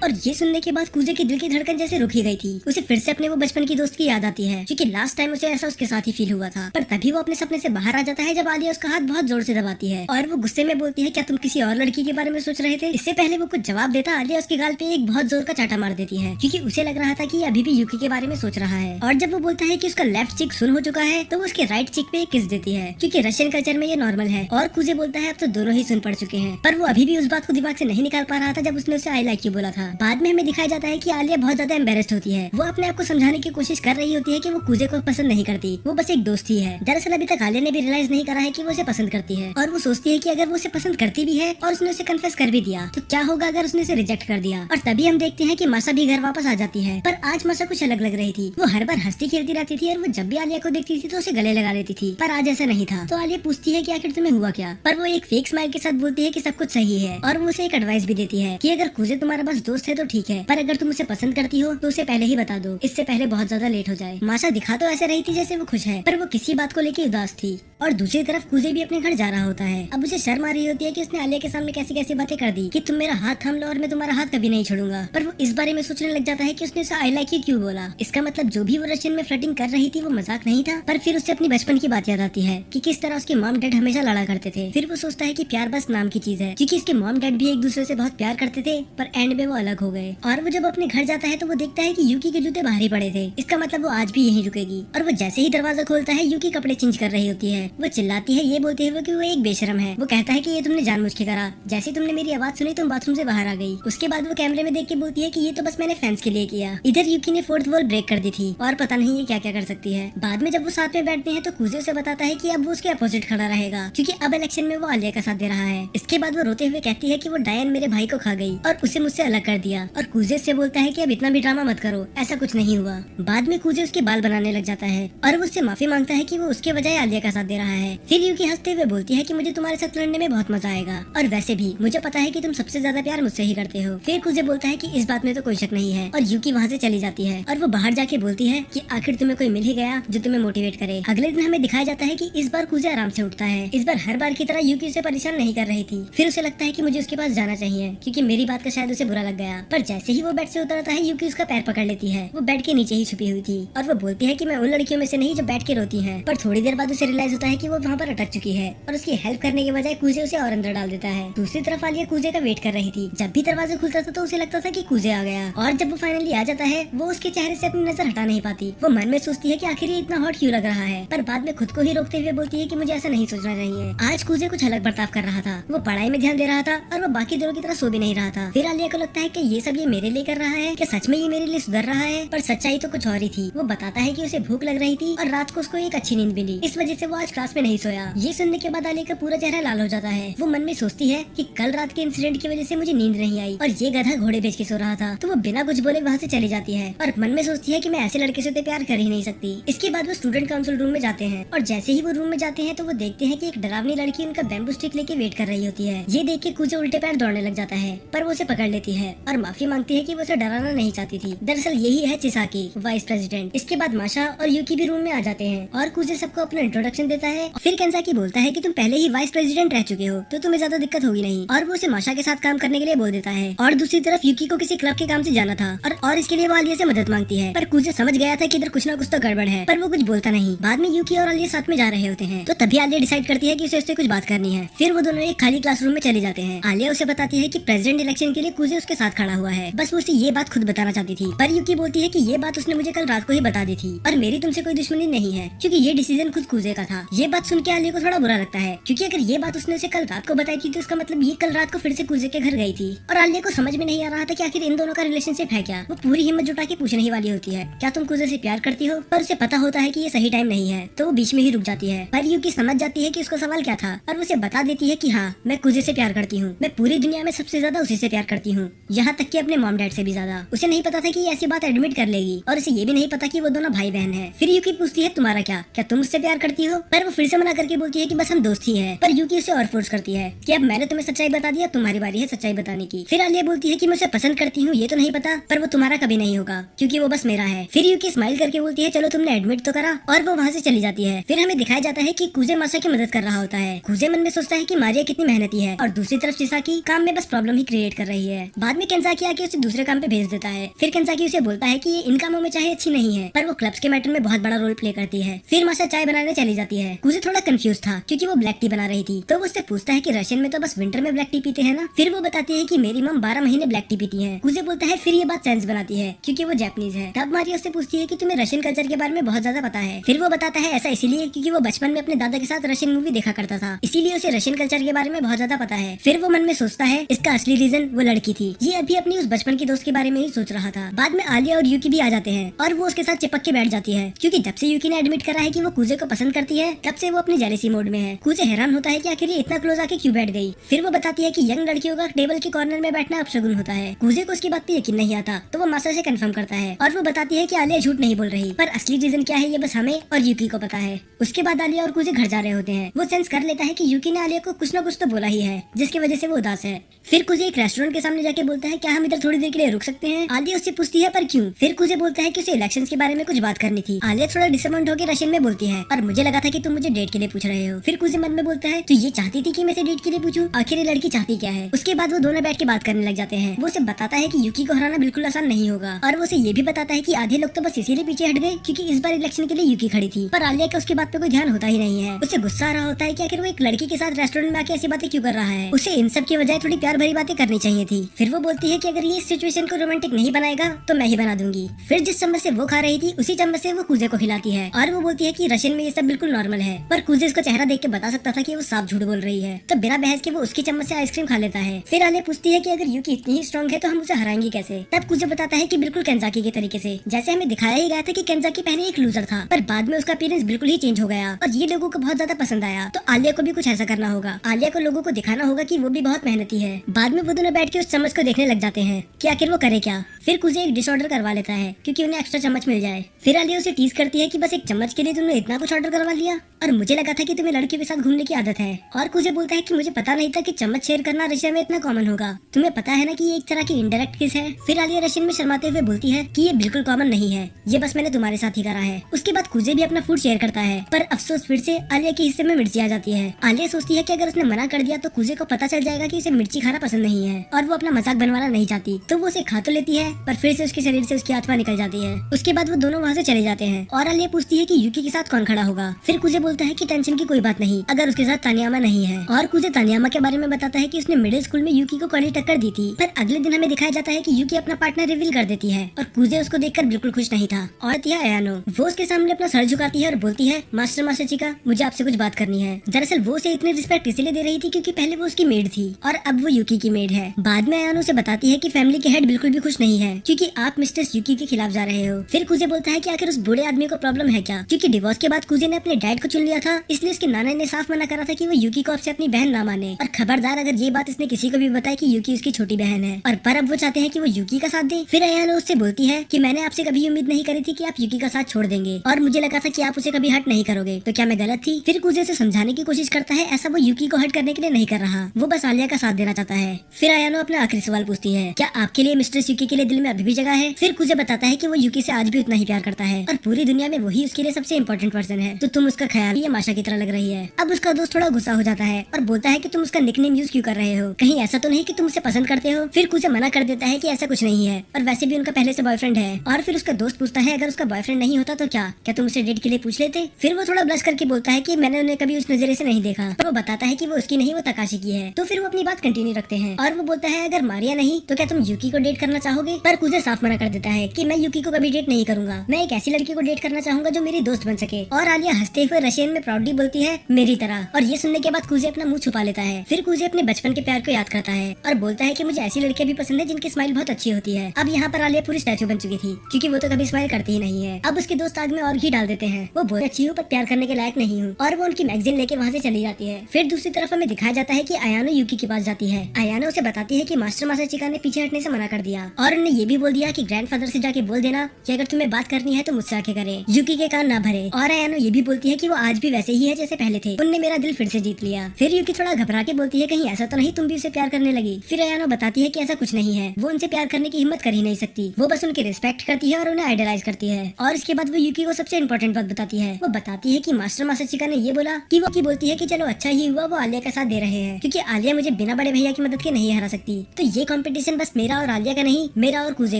और ये सुनने के बाद कुजे की दिल की धड़कन जैसे रुक ही गई थी। उसे फिर से अपने वो बचपन की दोस्त की याद आती है, क्योंकि लास्ट टाइम उसे ऐसा उसके साथ ही फील हुआ था। पर तभी वो अपने सपने से बाहर आ जाता है जब आलिया उसका हाथ बहुत जोर से दबाती है और वो गुस्से में बोलती है, क्या तुम किसी और लड़की के बारे में सोच रहे थे? इससे पहले वो कुछ जवाब देता आलिया उसके गाल पे एक बहुत जोर का चाटा मार देती है, क्योंकि उसे लग रहा था कि अभी भी यूकी के बारे में सोच रहा है। और जब वो बोलता है कि उसका लेफ्ट चिक सुन हो चुका है तो वो उसके राइट चिक पे किस देती है, क्योंकि रशियन कल्चर में ये नॉर्मल है। और कुजे बोलता है अब तो दोनों ही सुन पड़ चुके हैं, पर वो अभी भी उस बात को दिमाग से नहीं निकाल पा रहा था जब उसने उसे आई लाइक यू बोला था। बाद में हमें दिखाया जाता है कि आलिया बहुत ज्यादा एम्बेरेस्ड होती है। वो अपने आप को समझाने की कोशिश कर रही होती है कि वो कुजे को पसंद नहीं करती, वो बस एक दोस्त ही है। दरअसल अभी तक आलिया ने भी रियलाइज नहीं करा है कि वो उसे पसंद करती है, और वो सोचती है कि अगर वो उसे पसंद करती भी है और उसने उसे कन्फेस कर भी दिया तो क्या होगा अगर उसने उसे रिजेक्ट कर दिया। और तभी हम देखते हैं कि मासा भी घर वापस आ जाती है, पर आज मासा कुछ अलग लग रही थी। वो हर बार हंसती खेलती रहती थी और वो जब भी आलिया को देखती थी तो उसे गले लगा लेती थी, पर आज ऐसा नहीं था। तो आलिया पूछती है कि आखिर तुम्हें हुआ क्या, पर वो एक फेक स्माइल के साथ बोलती है कि सब कुछ सही है, और वो उसे एक एडवाइस भी देती है कि अगर कुजे तुम्हारा बस दोस्त है तो ठीक है, पर अगर तुम उसे पसंद करती हो तो उसे पहले ही बता दो, इससे पहले बहुत ज्यादा लेट हो जाए। मासा दिखा तो ऐसे रही थी जैसे वो खुश है, पर वो किसी बात को लेकर उदास थी। और दूसरी तरफ कुजे भी अपने घर जा रहा होता है। अब उसे शर्म आ रही होती है कि उसने आलिया के सामने कैसी कैसी बातें कर दी कि तुम मेरा हाथ थाम लो और मैं तुम्हारा हाथ कभी नहीं छोड़ूंगा। पर वो इस बारे में सोचने लग जाता है कि उसने उसे आई लाइक यू क्यों बोला। इसका मतलब जो भी वो रशियन में फ्लर्टिंग कर रही थी वो मजाक नहीं था। पर फिर उससे अपनी बचपन की बात याद आती है कि किस तरह उसके मॉम डैड हमेशा लड़ा करते थे। फिर वो सोचता है कि प्यार बस नाम की चीज है, क्योंकि इसके मॉम डैड भी एक दूसरे से बहुत प्यार करते थे, पर एंड में वो अलग हो गए। और वो जब अपने घर जाता है तो वो देखता है कि यूकी के जूते बाहर ही पड़े थे, इसका मतलब वो आज भी यहीं रुकेगी। और वो जैसे ही दरवाजा खोलता है यूकी कपड़े चेंज कर रही होती है। वो चिल्लाती है ये बोलते हुए कि वो एक बेशरम है। वो कहता है कि ये तुमने जानबूझ के करा, जैसे तुमने मेरी आवाज सुनी तुम बाथरूम से बाहर आ गई। उसके बाद वो कैमरे में देख के बोलती है कि ये तो बस मैंने फैंस के लिए किया। इधर यूकी ने फोर्थ वॉल ब्रेक कर दी थी और पता नहीं ये क्या क्या कर सकती है। बाद में जब वो साथ में बैठते हैं तो कुजे उसे बताता है कि अब वो उसके अपोजिट खड़ा रहेगा, क्योंकि अब इलेक्शन में वो आलिया का साथ दे रहा है। इसके बाद वो रोते हुए कहती है कि वो डायन मेरे भाई को खा गई और उसे मुझसे अलग कर दिया। और कुजे से बोलता है कि अब इतना भी ड्रामा मत करो, ऐसा कुछ नहीं हुआ। बाद में कुजे उसके बाल बनाने लग जाता है और वो उससे माफी मांगता है कि वो उसके बजाय आलिया का साथ दे रहा है। फिर यूकी हंसते हुए बोलती है कि मुझे तुम्हारे साथ लड़ने में बहुत मजा आएगा, और वैसे भी मुझे पता है कि तुम सबसे ज्यादा प्यार मुझसे ही करते हो। फिर कुजे बोलता है कि इस बात में तो कोई शक नहीं है, और यूकी वहाँ से चली जाती है। और वो बाहर जाके बोलती है कि आखिर तुम्हें कोई मिल ही गया जो तुम्हें मोटिवेट करे। अगले दिन हमें दिखाया जाता है कि इस बार कुजे आराम से उठता है। इस बार हर बार की तरह यूकी उसे परेशान नहीं कर रही थी। फिर उसे लगता है कि मुझे उसके पास जाना चाहिए क्योंकि मेरी बात का शायद उसे बुरा लग गया। पर जैसे ही वो बेड से उतरता है यूकी उसका पैर पकड़ लेती है। वो बेड के नीचे ही छुपी हुई थी और वो बोलती है कि मैं उन लड़कियों में से नहीं जो बैठ के रोती है। पर थोड़ी देर बाद उसे रियलाइज होता है कि वो वहाँ पर अटक चुकी है और उसकी हेल्प करने के बजाय कुजे उसे और अंदर डाल देता है। दूसरी तरफ आलिया कुजे का वेट कर रही थी। जब भी दरवाजा खुलता था तो उसे लगता था कि कुजे आ गया और जब वो फाइनली आ जाता है वो उसके चेहरे से अपनी नजर हटा नहीं पाती। वो मन में सोचती है कि आखिर ये इतना हॉट क्यों लग रहा है, पर बाद में खुद को ही रोकते हुए बोलती है कि मुझे ऐसा नहीं सोचना चाहिए। आज कुजे कुछ अलग बर्ताव कर रहा था। वो पढ़ाई में ध्यान दे रहा था और वो बाकी दोनों की तरह सो भी नहीं रहा था। फिर आलिया को लगता है कि ये सब ये मेरे लिए कर रहा है, क्या सच में ये मेरे लिए सुधर रहा है? पर सच्चाई तो कुछ और ही थी। वो बताता है कि उसे भूख लग रही थी और रात को उसको एक अच्छी नींद मिली, इस वजह से वो आज क्लास में नहीं सोया। ये सुनने के बाद आलिया का पूरा चेहरा लाल हो जाता है। वो मन में सोचती है कि कल रात के इंसिडेंट की वजह से मुझे नींद नहीं आई और ये गधा घोड़े बेच के सो रहा था। तो वो बिना कुछ बोले वहाँ से चली जाती है और मन में सोचती है कि मैं ऐसे लड़के से तो प्यार कर ही नहीं सकती। इसके बाद वो स्टूडेंट काउंसिल रूम में जाते हैं और जैसे ही वो रूम में जाते हैं तो वो देखते हैं कि एक डरावनी लड़की उनका बैम्बू स्टिक लेके वेट कर रही होती है। ये देख के कुजे उल्टे पैर दौड़ने लग जाता है पर वो उसे पकड़ लेती है और माफी मांगती है कि वो उसे डराना नहीं चाहती थी। दरअसल यही है चिसाकी, वाइस प्रेसिडेंट। इसके बाद माशा और यूकी भी रूम में आ जाते हैं और कुजे सबको अपना इंट्रोडक्शन देता है। फिर केंजाकी बोलता है कि तुम पहले ही वाइस प्रेसिडेंट रह चुके हो तो तुम्हें ज्यादा दिक्कत होगी नहीं, और वो उसे माशा के साथ काम करने के लिए बोल देता है। और दूसरी तरफ यूकी को किसी क्लब के काम से जाना था और इसके लिए वो आलिया से मदद मांगती है। पर कुजे समझ गया था कि इधर कुछ ना कुछ तो गड़बड़ है, पर वो कुछ बोलता नहीं। बाद में यूकी और आलिया साथ में जा रहे होते हैं तो तभी आलिया डिसाइड करती है कि उसे उससे कुछ बात करनी है। फिर वो दोनों एक खाली क्लासरूम में चले जाते हैं। आलिया उसे बताती है कि प्रेसिडेंट इलेक्शन के लिए कुजे उसके साथ खड़ा हुआ है, बस वो उसे ये बात खुद बताना चाहती थी। पर यूकी बोलती है कि ये बात उसने मुझे कल रात को ही बता दी थी और मेरी तुमसे कोई दुश्मनी नहीं है क्योंकि ये डिसीजन खुद कुजे का था। ये बात सुन के आलिया को थोड़ा बुरा लगता है क्योंकि अगर ये बात उसने उसे कल रात को बताई थी तो उसका मतलब ये कल रात को फिर से कुजे के घर गई थी। और आलिया को समझ में नहीं आ रहा था कि आखिर इन दोनों का रिलेशनशिप है क्या। वो पूरी हिम्मत जुटा के पूछने ही वाली होती है, क्या तुम कुजे से प्यार करती हो? पर उसे पता होता है कि ये सही टाइम नहीं है तो वो बीच में ही रुक जाती है। पर यूकी समझ जाती है कि उसका सवाल क्या था और उसे बता देती है कि हाँ, मैं कुजे से प्यार करती हूँ। मैं पूरी दुनिया में सबसे ज्यादा उसी से प्यार करती हूँ, यहाँ तक कि अपने मॉम डैड से भी ज्यादा। उसे नहीं पता था कि ये ऐसी बात एडमिट कर लेगी और उसे ये भी नहीं पता कि वो दोनों भाई बहन है। फिर यूकी पूछती है तुम्हारा क्या तुम उससे प्यार करती हो? पर वो फिर से मना करके बोलती है कि बस हम दोस्त ही हैं। पर यूकी उसे और फोर्स करती है कि अब मैंने तुम्हें सच्चाई बता दी, अब तुम्हारी बारी है सच्चाई बताने की। फिर आलिया बोलती है कि मैं उसे पसंद करती हूँ ये तो नहीं पता, पर वो तुम्हारा कभी नहीं होगा क्योंकि वो बस मेरा है। फिर यूकी स्माइल करके बोलती है चलो तुमने एडमिट तो करा, और वो वहाँ से चली जाती है। फिर हमें दिखाया जाता है कि कुजे मासा की मदद कर रहा होता है। कुजे मन में सोचता है कि मारिया कितनी मेहनती है और दूसरी तरफ चिसाकी काम में बस प्रॉब्लम ही क्रिएट कर रही है। बाद में केंजाकी आके उसे दूसरे काम पे भेज देता है। फिर केंजाकी उसे बोलता है कि ये इन कामों में चाहे अच्छी नहीं है पर वो क्लब्स के मैटर में बहुत बड़ा रोल प्ले करती है। फिर मासा चाय बनाने चली जाती है। कुजे थोड़ा कंफ्यूज था क्योंकि वो ब्लैक टी बना रही थी तो वो उससे पूछता है कि रशियन में तो बस विंटर में ब्लैक टी पीते हैं ना। फिर वो बताती है कि मेरी मम 12 महीने ब्लैक टी पीती है। कुजे बोलता है फिर ये बात सेंस बनाती है क्योंकि वो जापानीज है। तब मारिया उससे पूछती है कि तुम्हें रशियन कल्चर के बारे में बहुत ज्यादा पता है। फिर वो बताता है ऐसा इसीलिए क्योंकि वो बचपन में अपने दादा के साथ रशियन मूवी देखा करता था, इसीलिए उसे रशियन कल्चर के बारे में बहुत ज्यादा पता है। फिर वो मन में सोचता है इसका असली रीजन वो लड़की थी। ये अभी अपनी उस बचपन की दोस्त के बारे में ही सोच रहा था। बाद में आलिया और यूकी भी आ जाते हैं और वो उसके साथ चिपक के बैठ जाती है क्योंकि जब से यूकी ने एडमिट करा है कि वो कुजे को पसंद करती है तब से वो अपनी जेलेसी मोड में है। कुजे हैरान होता है कि आखिर ये इतना क्लोज आके क्यों बैठ गई। फिर वो बताती है कि यंग लड़कियों का टेबल के कॉर्नर में बैठना अपशगुन होता है। कुजे को उसकी बात पे यकीन नहीं आता तो वो मासा से कंफर्म करता है और वो बताती है कि आलिया झूठ नहीं बोल रही, पर असली रीजन क्या है ये बस हमें और यूकी को पता है। उसके बाद आलिया और कुजे घर जा रहे होते हैं। वो सेंस कर लेता है कि यूकी ने आलिया को कुछ न कुछ तो बोला ही है जिसकी वजह से वो उदास है। फिर कुजे एक रेस्टोरेंट के सामने जाके बोलता है क्या हम इधर थोड़ी देर के लिए रुक सकते हैं। आलिया उससे पूछती है पर क्यों। फिर कुजे बोलता है कि उसे इलेक्शंस के बारे में कुछ बात करनी थी। आलिया थोड़ा डिसअपॉइंट होकर रशियन में बोलती है और मुझे लगा था कि तुम मुझे डेट के लिए पूछ रहे हो। फिर कुजे मन में बोलता है तो ये चाहती थी कि मैं इसे डेट के लिए पूछूं, आखिर ये लड़की चाहती क्या है। उसके बाद वो दोनों बैठ के बात करने लग जाते हैं। वो उसे बताता है कि यूकी को हराना बिल्कुल आसान नहीं होगा और वो उसे ये भी बताता है कि आधे लोग तो बस इसीलिए पीछे हट गए क्योंकि इस बार इलेक्शन के लिए यूकी खड़ी थी। पर आलिया का उसकी बात पे कोई ध्यान होता ही नहीं है। उसे गुस्सा आ रहा होता है कि आखिर वो एक लड़की के साथ रेस्टोरेंट में आके ऐसी बातें क्यों कर रहा है। उसे इन सब की बजाय थोड़ी प्यार भरी बातें करनी चाहिए थी। फिर वो बोलती है कि अगर ये इस सिचुएशन को रोमांटिक नहीं बनाएगा तो मैं ही बना दूंगी। फिर जिस चम्मच से वो खा रही थी उसी चम्मच से वो कुजे को खिलाती है और वो बोलती है कि रशियन में ये सब बिल्कुल नॉर्मल है। पर कुजे उसका चेहरा देख के बता सकता था कि वो साफ झूठ बोल रही है तो बिना बहस के वो उसकी चम्मच से आइसक्रीम खा लेता है। फिर आलिया पूछती है कि अगर यूकी इतनी ही स्ट्रॉन्ग है तो हम उसे हराएंगे कैसे। तब कुजे बताता है कि बिल्कुल केंजाकी के तरीके से, जैसे हमें दिखाया ही गया था कि केंजाकी पहले एक लूजर था पर बाद में उसका अपीयरेंस बिल्कुल ही चेंज हो गया और ये लोगों को बहुत ज्यादा पसंद आया। तो आलिया को भी कुछ ऐसा करना होगा। आलिया को लोगों को दिखाना होगा कि वो भी बहुत मेहनती है। बाद में वो दोनों बैठ के उस चम्मच को देखने लग जाते हैं कि आखिर वो करे क्या। फिर कुजे एक डिश ऑर्डर करवा लेता है क्योंकि उन्हें एक्स्ट्रा चम्मच मिल जाए। फिर आलिया उसे टीज करती है कि बस एक चम्मच के लिए तुमने इतना कुछ ऑर्डर करवा लिया। और मुझे लगा था कि तुम्हें लड़कियों के साथ घूमने की आदत है। और कुजे बोलता है कि मुझे पता नहीं था कि चम्मच शेयर करना रशिया में इतना कॉमन होगा। तुम्हें पता है ना कि ये एक तरह की इनडायरेक्ट किस है। फिर आलिया रशियन में शर्माते हुए बोलती है कि ये बिल्कुल कॉमन नहीं है, ये बस मैंने तुम्हारे साथ ही करा है। उसके बाद कुजे भी अपना फूड शेयर करता है, पर अफसोस फिर से आलिया के हिस्से में मिर्ची आ जाती है। आलिया सोचती है कि अगर उसने मना कर दिया तो कुजे को पता चल जाएगा कि उसे मिर्ची खाना पसंद नहीं है और वो अपना मजाक बनवाना नहीं चाहती, तो वो उसे खा तो लेती है, पर फिर से उसके शरीर से उसकी आत्मा निकल जाती है। उसके बाद वो दोनों वहाँ से चले जाते हैं और आलिया पूछती है कि यूकी के साथ कौन खड़ा होगा। फिर कुजे बोलता है कि टेंशन की कोई बात नहीं अगर उसके साथ तानियामा नहीं है। और कुजे तानियामा के बारे में बताता है कि उसने मिडिल स्कूल में यूकी को कड़ी टक्कर दी थी, पर अगले दिन हमें दिखाया जाता है कि यूकी अपना पार्टनर रिवील कर देती है और कुजे उसको देखकर बिल्कुल खुश नहीं था। और अयानो वो उसके सामने अपना सर झुकाती है और बोलती है मास्टर चिका, मुझे आपसे कुछ बात करनी है। दरअसल वो उसे इतनी रिस्पेक्ट इसलिए दे रही थी क्योंकि पहले वो उसकी मेड थी और अब वो यूकी की मेड है। बाद में अयानो से बताती है कि फैमिली के हेड बिल्कुल भी खुश नहीं है क्योंकि आप मिस्टर यूकी के खिलाफ जा रहे हो। फिर कुजे बोलता है कि आखिर उस बूढ़े आदमी को प्रॉब्लम है क्या, क्योंकि डिवोर्स के बाद कुजे ने अपने डैड को चुन लिया था, इसलिए उसके नाना ने साफ मना करा था कि वो यूकी को आपसे अपनी बहन ना माने और खबरदार अगर ये बात इसने किसी को भी बताई कि यूकी उसकी छोटी बहन है। और पर अब वो चाहते हैं कि वो यूकी का साथ दे। फिर अयानो उससे बोलती है कि मैंने आपसे कभी उम्मीद नहीं करी थी कि आप यूकी का साथ छोड़ देंगे और मुझे लगा था कि आप उसे कभी हट नहीं करोगे, तो क्या मैं गलत थी। फिर कुजे से समझाने की कोशिश करता है ऐसा वो यूकी को हट करने के लिए नहीं कर रहा, वो बस आलिया का साथ देना चाहता है। फिर अयानो अपना आखिरी सवाल पूछती है, क्या आपके लिए मिस्टर यूकी के लिए दिल में अभी भी जगह है। फिर कुजे बताता है कि वो यूकी से आज भी उतना ही प्यार करता है और पूरी दुनिया में वही उसके लिए सबसे इम्पोर्टेंट पर्सन है, तो तुम उसका ख्याल ये माशा की तरह लग रही है। अब उसका दोस्त थोड़ा गुस्सा हो जाता है और बोलता है कि तुम उसका निकनेम यूज क्यों कर रहे हो, कहीं ऐसा तो नहीं कि तुम उसे पसंद करते हो। फिर कुजे मना कर देता है कि ऐसा कुछ नहीं है और वैसे भी उनका पहले से बॉयफ्रेंड है। और फिर उसका दोस्त पूछता है अगर उसका बॉयफ्रेंड नहीं होता तो क्या तुम उसे डेट के लिए पूछ लेते। फिर वो थोड़ा ब्लश करके बोलता है कि मैंने उन्हें कभी उस नजरिए से नहीं देखा, पर वो बताता है कि वो उसकी नहीं वो तकाशी की है। तो फिर वो अपनी बात कंटिन्यू रखते हैं और वो बोलता है अगर मारिया नहीं तो क्या तुम यूकी को डेट करना चाहोगे। पर कुजे साफ मना कर देता है कि मैं यूकी को कभी डेट नहीं करूंगा, मैं एक ऐसी लड़की को डेट करना चाहूंगा जो मेरी दोस्त बन सके। और आलिया हंसते हुए रशियन में प्राउडली बोलती है मेरी तरह। और ये सुनने के बाद कुजे अपना मुंह छुपा लेता है। फिर कुजे अपने बचपन के प्यार को याद करता है और बोलता है कि मुझे ऐसी लड़कियां भी पसंद है जिनकी स्माइल बहुत अच्छी होती है। अब यहाँ पर आलिया पूरी स्टैचू बन चुकी थी क्योंकि वो तो कभी स्माइल करती ही नहीं है। अब उसके दोस्त आग में और घी डाल देते हैं, वो बहुत अच्छी हूँ पर प्यार करने के लायक नहीं हूँ, और वो उनकी मैगजीन लेके वहाँ से चली जाती है। फिर दूसरी तरफ हमें दिखाया जाता है कि अयानो यूकी के पास जाती है। अयानो उसे बताती है कि मास्टर मासाचिका ने पीछे हटने से मना कर दिया और उन्हें ये भी बोल दिया कि ग्रैंडफादर से जाके बोल देना कि अगर तुम्हें बात करनी है तो मुझसे आके करे, यूकी के कान ना भरे। और अयानो ये भी बोलती है कि वो आज भी वैसे ही है जैसे पहले थे, उनने मेरा दिल फिर से जीत लिया। फिर यूकी थोड़ा घबरा के बोलती है कहीं ऐसा तो नहीं तुम भी उसे प्यार करने लगी। फिर अयानो बताती है कि ऐसा कुछ नहीं है, वो उनसे प्यार करने की हिम्मत कर ही नहीं सकती, वो बस उनकी रिस्पेक्ट करती है और उन्हें आइडलाइज करती है। और इसके बाद वो यूकी को सबसे इम्पोर्टेंट बात बताती है, वो बताती है कि मास्टर मासाचिका ने ये बोला कि वो बोलती है कि चलो अच्छा ही हुआ वो आलिया का साथ दे रहे हैं क्योंकि आलिया मुझे बिना बड़े भैया की मदद के नहीं हरा सकती। तो ये कंपटीशन बस मेरा और आलिया का नहीं, मेरा और कुजे